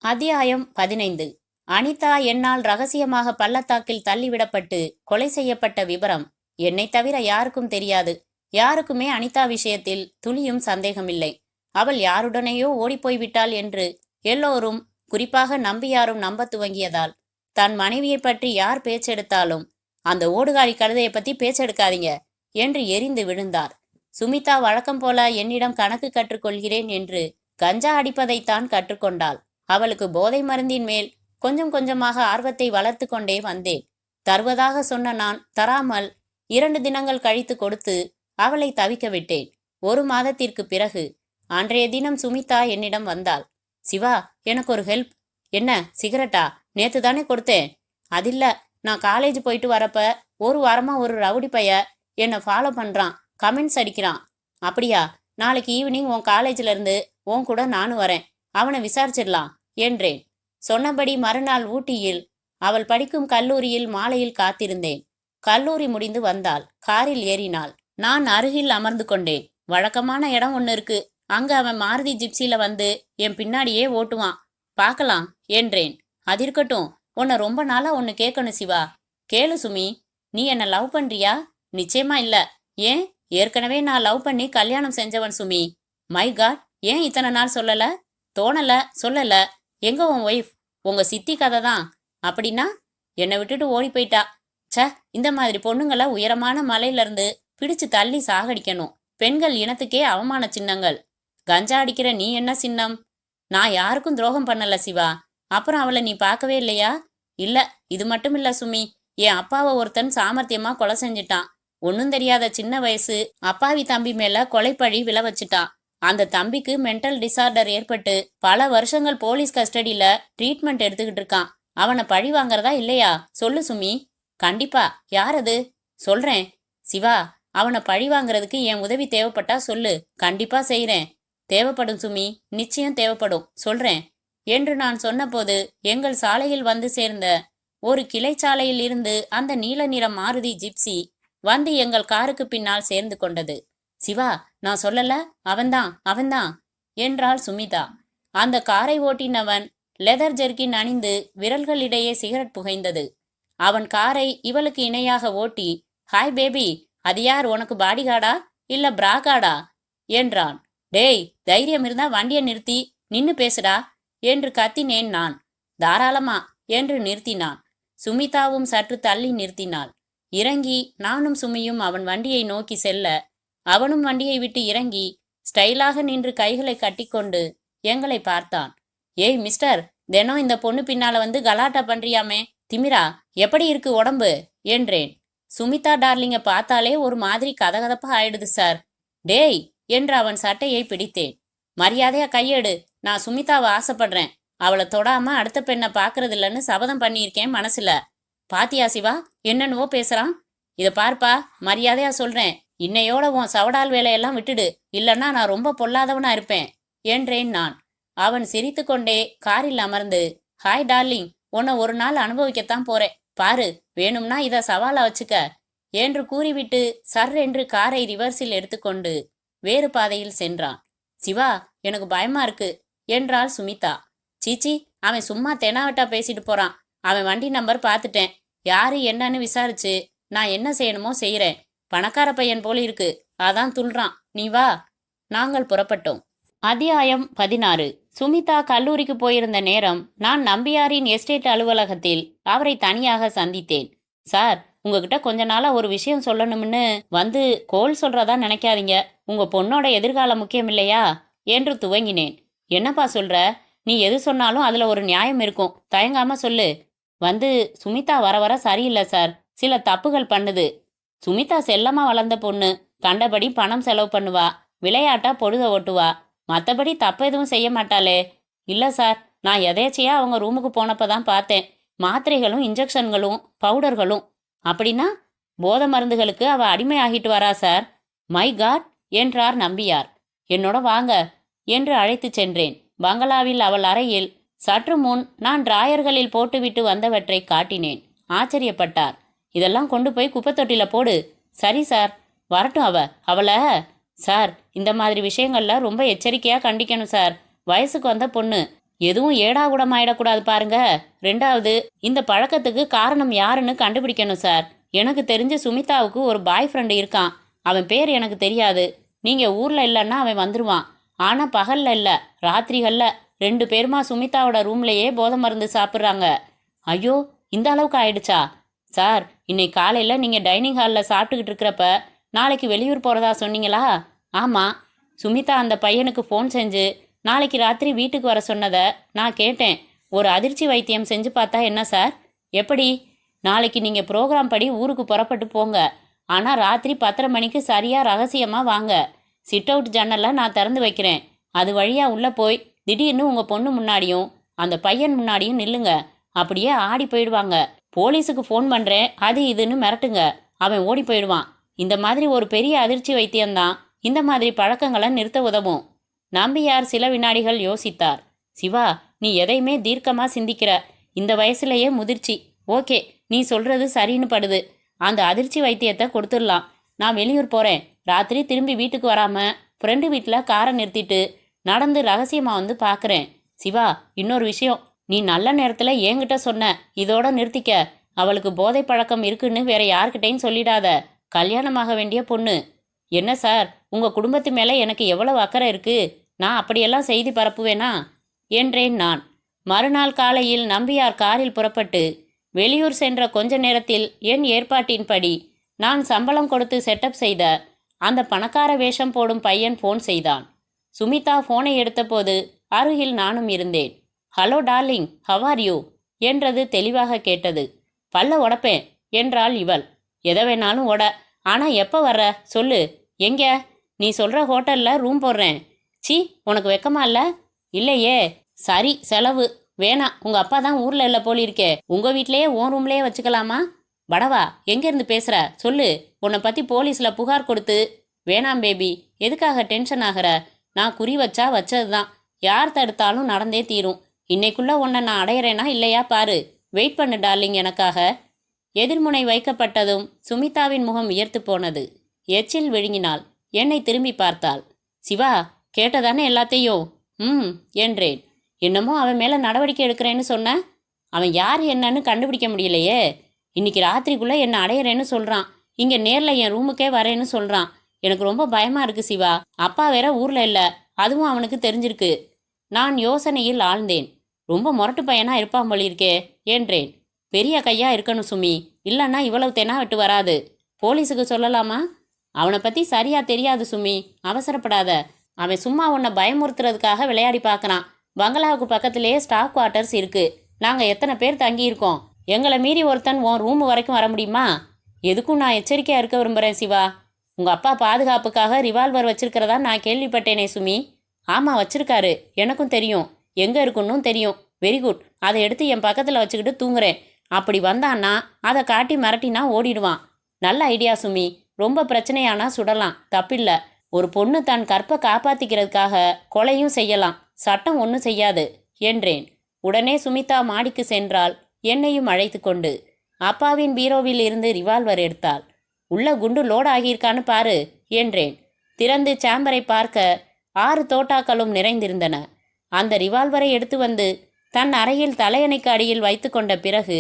அத்தியாயம் 15. அனிதா என்னால் ரகசியமாக பள்ளத்தாக்கில் தள்ளிவிடப்பட்டு கொலை செய்யப்பட்ட விபரம் என்னை தவிர யாருக்கும் தெரியாது. யாருக்குமே அனிதா விஷயத்தில் துளியும் சந்தேகமில்லை. அவள் யாருடனேயோ ஓடிப்போய்விட்டாள் என்று எல்லோரும், குறிப்பாக நம்பியாரும் நம்ப துவங்கியதால் தன் மனைவியை பற்றி யார் பேச்செடுத்தாலும் அந்த ஓடுகாரி கழுதையை பற்றி பேச்செடுக்காதீங்க என்று எரிந்து விழுந்தார். சுமிதா வழக்கம் போல என்னிடம் கணக்கு கற்றுக்கொள்கிறேன் என்று கஞ்சா அடிப்பதைத்தான் கற்றுக்கொண்டாள். அவளுக்கு போதை மருந்தின் மேல் கொஞ்சம் கொஞ்சமாக ஆர்வத்தை வளர்த்து கொண்டே வந்தேன். தருவதாக சொன்ன நான் தராமல் 2 தினங்கள் கழித்து கொடுத்து அவளை தவிக்க விட்டேன். 1 மாதத்திற்கு பிறகு அன்றைய தினம் சுமிதா என்னிடம் வந்தாள். சிவா, எனக்கு ஒரு ஹெல்ப் என்ன சிகரெட்டா? நேத்து தானே கொடுத்தேன். அதில்ல, நான் காலேஜ் போயிட்டு வரப்ப ஒரு வாரமா ஒரு ரவுடி பைய என்னை ஃபாலோ பண்றான், கமெண்ட்ஸ் அடிக்கிறான். அப்படியா? நாளைக்கு ஈவினிங் உன் காலேஜ்ல இருந்து உன் கூட நானும் வரேன், அவனை விசாரிச்சிடலாம் என்றேன். சொன்னபடி மறுநாள் ஊட்டியில் அவள் படிக்கும் கல்லூரியில் மாலையில் காத்திருந்தேன். கல்லூரி முடிந்து வந்தாள். காரில் ஏறினாள். நான் அருகில் அமர்ந்து கொண்டேன். வழக்கமான இடம் ஒன்று இருக்கு, அங்க அவன் மாருதி ஜிப்சில வந்து என் பின்னாடியே ஓட்டுவான், பார்க்கலாம் என்றேன். அது இருக்கட்டும், உன்னை ரொம்ப நாளா ஒன்று கேட்கணும் சிவா. கேளு சுமி. நீ என்ன லவ் பண்றியா? நிச்சயமா இல்ல. ஏன்? ஏற்கனவே நான் லவ் பண்ணி கல்யாணம் செஞ்சவன் சுமி. மை காட், ஏன் இத்தனை நாள் சொல்லல? தோணல, சொல்லல. எங்க உன் ஒய்ஃப்? உங்க சித்தி கதை தான். அப்படின்னா? என்னை விட்டுட்டு ஓடி போயிட்டா. ச, இந்த மாதிரி பொண்ணுங்களை உயரமான மலையில இருந்து பிடிச்சு தள்ளி சாகடிக்கணும். பெண்கள் இனத்துக்கே அவமான சின்னங்கள். கஞ்சா அடிக்கிற நீ என்ன சின்னம்? நான் யாருக்கும் துரோகம் பண்ணல சிவா. அப்புறம் அவளை நீ பார்க்கவே இல்லையா? இல்ல. இது மட்டும் இல்ல சுமி, என் அப்பாவை ஒருத்தன் சாமர்த்தியமா கொலை செஞ்சிட்டான். ஒன்னும் தெரியாத சின்ன வயசு அப்பாவி தம்பி மேல கொலைப்பழி விழ வச்சுட்டான். அந்த தம்பிக்கு மென்டல் டிசார்டர் ஏற்பட்டு பல வருஷங்கள் போலீஸ் கஸ்டடியில ட்ரீட்மெண்ட் எடுத்துக்கிட்டு இருக்கான். அவனை பழி வாங்கறதா இல்லையா? சொல்லு சுமி. கண்டிப்பா. யார் அது? சொல்றேன் சிவா. அவனை பழி வாங்குறதுக்கு என் உதவி தேவைப்பட்டா சொல்லு, கண்டிப்பா செய்றேன். தேவைப்படும் சுமி, நிச்சயம் தேவைப்படும், சொல்றேன் என்று நான் சொன்னபோது எங்கள் சாலையில் வந்து சேர்ந்த ஒரு கிளைச்சாலையில் இருந்து அந்த நீல நிற மாருதி ஜிப்சி வந்து எங்கள் காருக்கு பின்னால் சேர்ந்து கொண்டது. சிவா, நான் சொல்லல, அவன்தான் அவன்தான் என்றாள் சுமிதா. அந்த காரை ஓட்டினவன் லெதர் ஜெர்கின் அணிந்து விரல்களிடையே சிகரெட் புகைந்தது. அவன் காரை இவளுக்கு இணையாக ஓட்டி, ஹாய் பேபி, அது யார்? உனக்கு பாடிகார்டா இல்ல பிராகார்டா என்றான். டேய், தைரியம் இருந்தா வண்டியை நிறுத்தி நின்னு பேசுடா என்று கத்தினேன் நான். தாராளமா என்று நிறுத்தினான். சுமிதாவும் சற்று தள்ளி நிறுத்தினாள். இறங்கி நானும் சுமியும் அவன் வண்டியை நோக்கி செல்ல, அவனும் வண்டியை விட்டு இறங்கி ஸ்டைலாக நின்று கைகளை கட்டிக்கொண்டு எங்களை பார்த்தான். ஏய் மிஸ்டர், தினம் இந்த பொண்ணு பின்னால வந்து கலாட்டா பண்றியாமே, திமிரா? எப்படி இருக்கு உடம்பு என்றேன். சுமிதா டார்லிங்க பார்த்தாலே ஒரு மாதிரி கதகதப்பா ஆயிடுது சார். டேய் என்று அவன் சட்டையை பிடித்தேன். மரியாதையா கையெடு. நான் சுமிதாவை ஆசைப்படுறேன். அவளை தொடாம அடுத்த பெண்ணை பாக்குறது இல்லைன்னு சபதம் பண்ணியிருக்கேன் மனசுல. பாத்தியா சிவா, என்னென்னவோ பேசுறான். இத பார்ப்பா, மரியாதையா சொல்றேன், இன்னையோட உன் சவடால் வேலையெல்லாம் விட்டுடு, இல்லைன்னா நான் ரொம்ப பொல்லாதவனா இருப்பேன் என்றேன் நான். அவன் சிரித்து கொண்டே காரில் அமர்ந்து, ஹாய் டார்லிங், உன்னை ஒரு நாள் அனுபவிக்கத்தான் போறேன் பாரு, வேணும்னா இத சவாலா வச்சுக்க என்று கூறிவிட்டு சர் என்று காரை ரிவர்ஸில் எடுத்துக்கொண்டு வேறு பாதையில் சென்றான். சிவா, எனக்கு பயமா இருக்கு என்றாள் சுமிதா. சீச்சி, அவன் சும்மா தெனாவட்டா பேசிட்டு போறான். அவன் வண்டி நம்பர் பார்த்துட்டேன். யாரு என்னன்னு விசாரிச்சு நான் என்ன செய்யணுமோ செய்யறேன். பணக்கார பையன் போல இருக்கு, அதான் துள்றான். நீ வா. நாங்கள் புறப்பட்டோம். அத்தியாயம் 16. சுமிதா கல்லூரிக்கு போயிருந்த நேரம் நான் நம்பியாரின் எஸ்டேட் அலுவலகத்தில் அவரை தனியாக சந்தித்தேன். சார், உங்ககிட்ட கொஞ்ச நாளா ஒரு விஷயம் சொல்லணும்னு வந்து கோல் சொல்றதா நினைக்காதீங்க. உங்க பொண்ணோட எதிர்காலம் முக்கியம் இல்லையா என்று துவங்கினேன். என்னப்பா சொல்ற? நீ எது சொன்னாலும் அதுல ஒரு நியாயம் இருக்கும், தயங்காம சொல்லு. வந்து சுமிதா வர வர சரியில்லை சார், சில தப்புகள் பண்ணுது. சுமிதா செல்லமா வளர்ந்த பொண்ணு, கண்டபடி பணம் செலவு பண்ணுவா, விளையாட்டா பொழுத ஓட்டுவா, மற்றபடி தப்பு எதுவும் செய்ய மாட்டாளே. இல்ல சார், நான் எதேச்சையா அவங்க ரூமுக்கு போனப்பதான் பார்த்தேன். மாத்திரைகளும் இன்ஜெக்ஷன்களும் பவுடர்களும். அப்படின்னா போதை மருந்துகளுக்கு அவ அடிமை ஆகிட்டு வரா சார். மை காட் என்றார் நம்பியார். என்னோட வாங்க என்று அழைத்து சென்றேன். பங்களாவில் அவள் அறையில் சற்று முன் நான் டிராயர்களில் போட்டுவிட்டு வந்தவற்றை காட்டினேன். ஆச்சரியப்பட்டார். இதெல்லாம் கொண்டு போய் குப்பை தொட்டில போடு. சரி சார். வரட்டும் அவளை. சார், இந்த மாதிரி விஷயங்கள்ல ரொம்ப எச்சரிக்கையா கண்டிக்கணும் சார். வயசுக்கு வந்த பொண்ணு, எதுவும் ஏடாகுடமாயிடக்கூடாது பாருங்க. ரெண்டாவது, இந்த பழக்கத்துக்கு காரணம் யாருன்னு கண்டுபிடிக்கணும் சார். எனக்கு தெரிஞ்ச சுமிதாவுக்கு ஒரு பாய் ஃப்ரெண்டு இருக்கான். அவன் பேர் எனக்கு தெரியாது. நீங்க ஊர்ல இல்லைன்னா அவன் வந்துருவான். ஆனா பகல்ல இல்ல, ராத்திரிகள்ல 2 பேருமா சுமிதாவோட ரூம்லயே போதை மருந்து சாப்பிட்றாங்க. ஐயோ, இந்த அளவுக்கு ஆயிடுச்சா? சார், இன்னைக்கு காலையில நீங்க டைனிங் ஹாலில் சாப்பிட்டுக்கிட்டு இருக்கிறப்ப நாளைக்கு வெளியூர் போறதா சொன்னீங்களா? ஆமா. சுமிதா அந்த பையனுக்கு ஃபோன் செஞ்சு நாளைக்கு ராத்திரி வீட்டுக்கு வர சொன்னதை நான் கேட்டேன். ஒரு அதிர்ச்சி வைத்தியம் செஞ்சு பார்த்தா என்ன சார்? எப்படி? நாளைக்கு நீங்கள் ப்ரோக்ராம் படி ஊருக்கு புறப்பட்டு போங்க. ஆனால் ராத்திரி 10:30 மணிக்கு சரியாக ரகசியமாக வாங்க. சிட் அவுட் ஜன்னலை நான் திறந்து வைக்கிறேன். அது வழியாக உள்ளே போய் திடீர்னு உங்கள் பொண்ணு முன்னாடியும் அந்த பையன் முன்னாடியும் நில்லுங்க. அப்படியே ஆடி போயிடுவாங்க. போலீஸுக்கு ஃபோன் பண்ணுறேன் அது இதுன்னு மிரட்டுங்க, அவன் ஓடி போயிடுவான். இந்த மாதிரி ஒரு பெரிய அதிர்ச்சி வைத்தியம்தான் இந்த மாதிரி பழக்கங்களை நிறுத்த உதவும். நம்பியார் சில வினாடிகள் யோசித்தார். சிவா, நீ எதையுமே தீர்க்கமாக சிந்திக்கிற. இந்த வயசுலேயே முதிர்ச்சி. ஓகே, நீ சொல்கிறது சரின்னு படுது. அந்த அதிர்ச்சி வைத்தியத்தை கொடுத்துடலாம். நான் வெளியூர் போகிறேன். ராத்திரி திரும்பி வீட்டுக்கு வராமல் ஃப்ரெண்டு வீட்டில் காரை நிறுத்திட்டு நடந்து ரகசியமாக வந்து பார்க்குறேன். சிவா, இன்னொரு விஷயம், நீ நல்ல நேரத்தில் என்கிட்ட சொன்ன, இதோட நிறுத்திக்க. அவளுக்கு போதை பழக்கம் இருக்குன்னு வேற யார்கிட்டையும் சொல்லிடாத. கல்யாணமாக வேண்டிய பொண்ணு. என்ன சார், உங்கள் குடும்பத்து மேலே எனக்கு எவ்வளவு அக்கறை இருக்கு. நான் அப்படியெல்லாம் செய்தி பரப்புவேனா என்றேன் நான். மறுநாள் காலையில் நம்பியார் காரில் புறப்பட்டு வெளியூர் சென்ற கொஞ்ச நேரத்தில் என் ஏற்பாட்டின்படி நான் சம்பளம் கொடுத்து செட்டப் செய்த அந்த பணக்கார வேஷம் போடும் பையன் ஃபோன் செய்தான். சுமிதா ஃபோனை எடுத்தபோது அருகில் நானும் இருந்தேன். Hello darling, how are you என்றது தெளிவாக கேட்டது. பல்ல உடப்பேன் என்றாள் இவள். எதை வேணாலும் உட, ஆனால் எப்போ வர்ற சொல்லு. எங்க? நீ சொல்கிற ஹோட்டலில் ரூம் போடுறேன். சி, உனக்கு வெக்கமா இல்லை? இல்லையே. சரி, செலவு வேணாம். உங்கள் அப்பா தான் ஊரில் இல்லை போலிருக்கே. உங்கள் வீட்லேயே உன் ரூம்லேயே வச்சுக்கலாமா? படவா, எங்கேருந்து பேசுகிற சொல்லு. உன்னை பற்றி போலீஸில் புகார் கொடுத்து. வேணாம் பேபி, எதுக்காக டென்ஷன் ஆகிற? நான் குறி வச்சா வச்சது தான். யார் தடுத்தாலும் நடந்தே தீரும். இன்னைக்குள்ளே உன்னை நான் அடையிறேனா இல்லையா பாரு. வெயிட் பண்ணு டார்லிங் எனக்காக. எதிர்முனை வைக்கப்பட்டதும் சுமிதாவின் முகம் உயர்த்து போனது. எச்சில் விழுங்கினாள். என்னை திரும்பி பார்த்தாள். சிவா, கேட்டதானே எல்லாத்தையும்? என்றேன். என்னமோ அவன் மேலே நடவடிக்கை எடுக்கிறேன்னு சொன்ன. அவன் யார் என்னன்னு கண்டுபிடிக்க முடியலையே. இன்னைக்கு ராத்திரிக்குள்ளே என்னை அடையிறேன்னு சொல்கிறான். இங்கே நேரில் என் ரூமுக்கே வரேன்னு சொல்கிறான். எனக்கு ரொம்ப பயமாக இருக்குது சிவா. அப்பா வேற ஊரில் இல்லை, அதுவும் அவனுக்கு தெரிஞ்சிருக்கு. நான் யோசனையில் ஆழ்ந்தேன். ரொம்ப முரட்டு பையனாக இருப்பான் போலிருக்கே என்றேன். பெரிய கையா இருக்கணும் சுமி, இல்லைன்னா இவ்வளவு தெனா விட்டு வராது. போலீஸுக்கு சொல்லலாமா? அவனை பற்றி சரியா தெரியாது சுமி, அவசரப்படாத. அவன் சும்மா உன்னை பயமுறுத்துறதுக்காக விளையாடி பார்க்குறான். பங்களாவுக்கு பக்கத்திலேயே ஸ்டாஃப் குவார்ட்டர்ஸ் இருக்கு. நாங்கள் எத்தனை பேர் தங்கியிருக்கோம். எங்களை மீறி ஒருத்தன் உன் ரூம் வரைக்கும் வர முடியுமா? எதுக்கும் நான் எச்சரிக்கையாக இருக்க விரும்புகிறேன் சிவா. உங்கள் அப்பா பாதுகாப்புக்காக ரிவால்வர் வச்சிருக்கிறதா நான் கேள்விப்பட்டேனே சுமி. ஆமாம், வச்சிருக்காரு. எனக்கும் தெரியும். எங்கே இருக்குன்னும் தெரியும். Very good. அதை எடுத்து என் பக்கத்தில் வச்சுக்கிட்டு தூங்குறேன். அப்படி வந்தான்னா அதை காட்டி மிரட்டினா ஓடிடுவான். நல்ல ஐடியா சுமி. ரொம்ப பிரச்சனையானா சுடலாம், தப்பில்லை. ஒரு பொண்ணு தன் கற்பை காப்பாற்றிக்கிறதுக்காக கொலையும் செய்யலாம். சட்டம் ஒன்றும் செய்யாது என்றேன். உடனே சுமிதா மாடிக்கு சென்றாள், என்னையும் அழைத்து கொண்டு. அப்பாவின் பீரோவில் இருந்து ரிவால்வர் எடுத்தாள். உள்ள குண்டு லோட் ஆகியிருக்கான்னு பாரு என்றேன். திறந்து சேம்பரை பார்க்க 6 தோட்டாக்களும் நிறைந்திருந்தன. அந்த ரிவால்வரை எடுத்து வந்து தன் அறையில் தலையணைக்கு அடியில் வைத்து கொண்ட பிறகு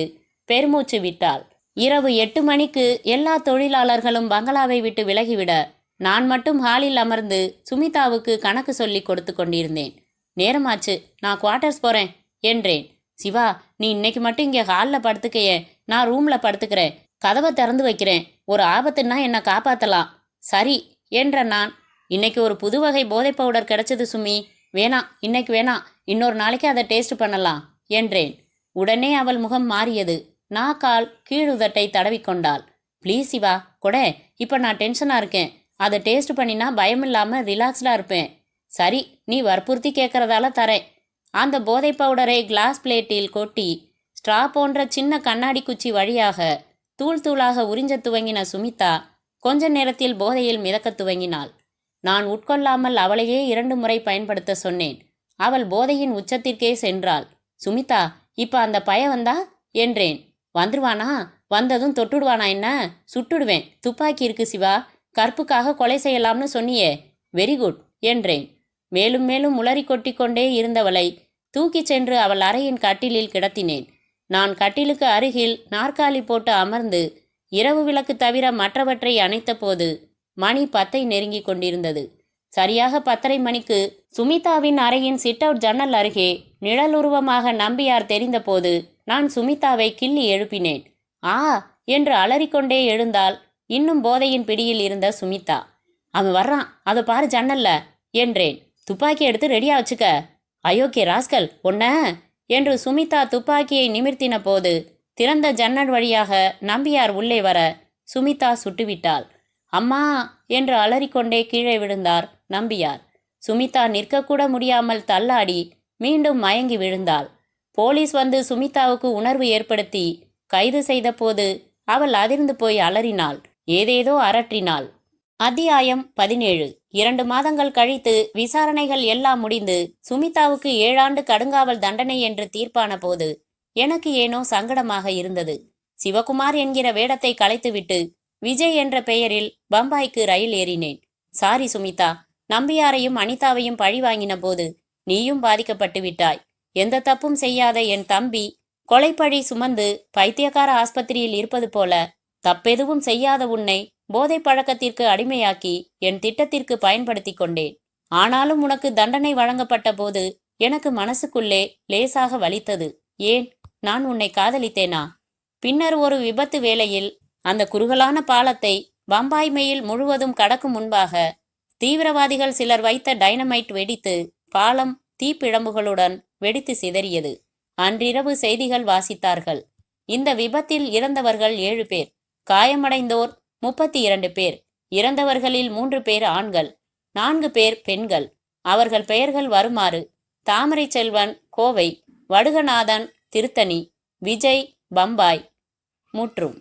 பெருமூச்சு விட்டாள். இரவு 8 மணிக்கு எல்லா தொழிலாளர்களும் பங்களாவை விட்டு விலகிவிட நான் மட்டும் ஹாலில் அமர்ந்து சுமிதாவுக்கு கணக்கு சொல்லி கொடுத்து கொண்டிருந்தேன். நேரமாச்சு, நான் குவார்ட்டர்ஸ் போகிறேன் என்றேன். சிவா, நீ இன்னைக்கு மட்டும் இங்கே ஹாலில் படுத்துக்கையே, நான் ரூமில் படுத்துக்கிறேன். கதவை திறந்து வைக்கிறேன். ஒரு ஆபத்துன்னா என்னை காப்பாற்றலாம். சரி என்ற நான். இன்னைக்கு ஒரு புது வகை போதை பவுடர் கிடைச்சது சுமி. வேணாம், இன்னைக்கு வேணாம், இன்னொரு நாளைக்கு அதை டேஸ்ட் பண்ணலாம் என்றேன். உடனே அவள் முகம் மாறியது. நாக்கால் கீழுதட்டை தடவிக்கொண்டாள். ப்ளீஸ் சிவா, கொடே. இப்போ நான் டென்ஷனாக இருக்கேன். அதை டேஸ்ட் பண்ணினா பயமில்லாமல் ரிலாக்ஸ்டாக இருப்பேன். சரி, நீ வற்புறுத்தி கேட்குறதால தரேன். அந்த போதை பவுடரை கிளாஸ் பிளேட்டில் கொட்டி ஸ்ட்ரா போன்ற சின்ன கண்ணாடி குச்சி வழியாக தூள் தூளாக உறிஞ்ச துவங்கின சுமிதா கொஞ்ச நேரத்தில் போதையில் மிதக்க துவங்கினாள். நான் உட்கொள்ளாமல் அவளையே 2 முறை பயன்படுத்த சொன்னேன். அவள் போதையின் உச்சத்திற்கே சென்றாள். சுமிதா, இப்போ அந்த பய வந்தா என்றேன். வந்துருவானா? வந்ததும் தொட்டுடுவானா? என்ன சுட்டுடுவேன். துப்பாக்கி இருக்கு சிவா. கற்புக்காக கொலை செய்யலாம்னு சொன்னியே. வெரி குட் என்றேன். மேலும் மேலும் உளறி கொட்டிக்கொண்டே இருந்தவளை தூக்கிச் சென்று அவள் அறையின் கட்டிலில் கிடத்தினேன். நான் கட்டிலுக்கு அருகில் நாற்காலி போட்டு அமர்ந்து இரவு விளக்கு தவிர மற்றவற்றை அணைத்த போது மணி 10 நெருங்கி கொண்டிருந்தது. சரியாக 10:30 மணிக்கு சுமிதாவின் அறையின் சிட் அவுட் ஜன்னல் அருகே நிழலுருவமாக நம்பியார் தெரிந்தபோது நான் சுமிதாவை கிள்ளி எழுப்பினேன். ஆ என்று அலறிக்கொண்டே எழுந்தாள் இன்னும் போதையின் பிடியில் இருந்த சுமிதா. அவன் வர்றான், அதை பாரு ஜன்னல்ல என்றேன். துப்பாக்கி எடுத்து ரெடியா வச்சுக்க. அயோக்கிய ராஸ்கல் ஒன்ன என்று சுமிதா துப்பாக்கியை நிமிர்த்தின போது திறந்த ஜன்னல் வழியாக நம்பியார் உள்ளே வர சுமிதா சுட்டுவிட்டாள். அம்மா என்று அலறிக்கொண்டே கீழே விழுந்தார் நம்பியார். சுமிதா நிற்கக்கூட முடியாமல் தள்ளாடி மீண்டும் மயங்கி விழுந்தாள். போலீஸ் வந்து சுமிதாவுக்கு உணர்வு ஏற்படுத்தி கைது செய்த போது அவள் அதிர்ந்து போய் அலறினாள், ஏதேதோ அரற்றினாள். அத்தியாயம் 17. 2 மாதங்கள் கழித்து விசாரணைகள் எல்லாம் முடிந்து சுமிதாவுக்கு 7 ஆண்டு கடுங்காவல் தண்டனை என்று தீர்ப்பான போது எனக்கு ஏனோ சங்கடமாக இருந்தது. சிவகுமார் என்கிற வேடத்தை களைத்துவிட்டு விஜய் என்ற பெயரில் பம்பாய்க்கு ரயில் ஏறினேன். சாரி சுமிதா, நம்பியாரையும் அனிதாவையும் பழி வாங்கின போது நீயும் பாதிக்கப்பட்டு விட்டாய். எந்த தப்பும் செய்யாத என் தம்பி கொலைப்பழி சுமந்து பைத்தியக்கார ஆஸ்பத்திரியில் இருப்பது போல தப்பெதுவும் செய்யாத உன்னை போதை பழக்கத்திற்கு அடிமையாக்கி என் திட்டத்திற்கு பயன்படுத்தி கொண்டேன். ஆனாலும் உனக்கு தண்டனை வழங்கப்பட்ட போது எனக்கு மனசுக்குள்ளே லேசாக வலித்தது. ஏன், நான் உன்னை காதலித்தேனா? பின்னர் ஒரு விபத்து வேளையில் அந்த குறுகலான பாலத்தை பம்பாய் மெயில் முழுவதும் கடக்கும் முன்பாக தீவிரவாதிகள் சிலர் வைத்த டைனமைட் வெடித்து பாலம் தீப்பிழம்புகளுடன் வெடித்து சிதறியது. அன்றிரவு செய்திகள் வாசித்தார்கள். இந்த விபத்தில் இறந்தவர்கள் 7 பேர், காயமடைந்தோர் 32 பேர். இறந்தவர்களில் 3 பேர் ஆண்கள், 4 பேர் பெண்கள். அவர்கள் பெயர்கள் வருமாறு: தாமரை செல்வன் கோவை, வடுகநாதன் திருத்தணி, விஜய் பம்பாய். முற்றும்.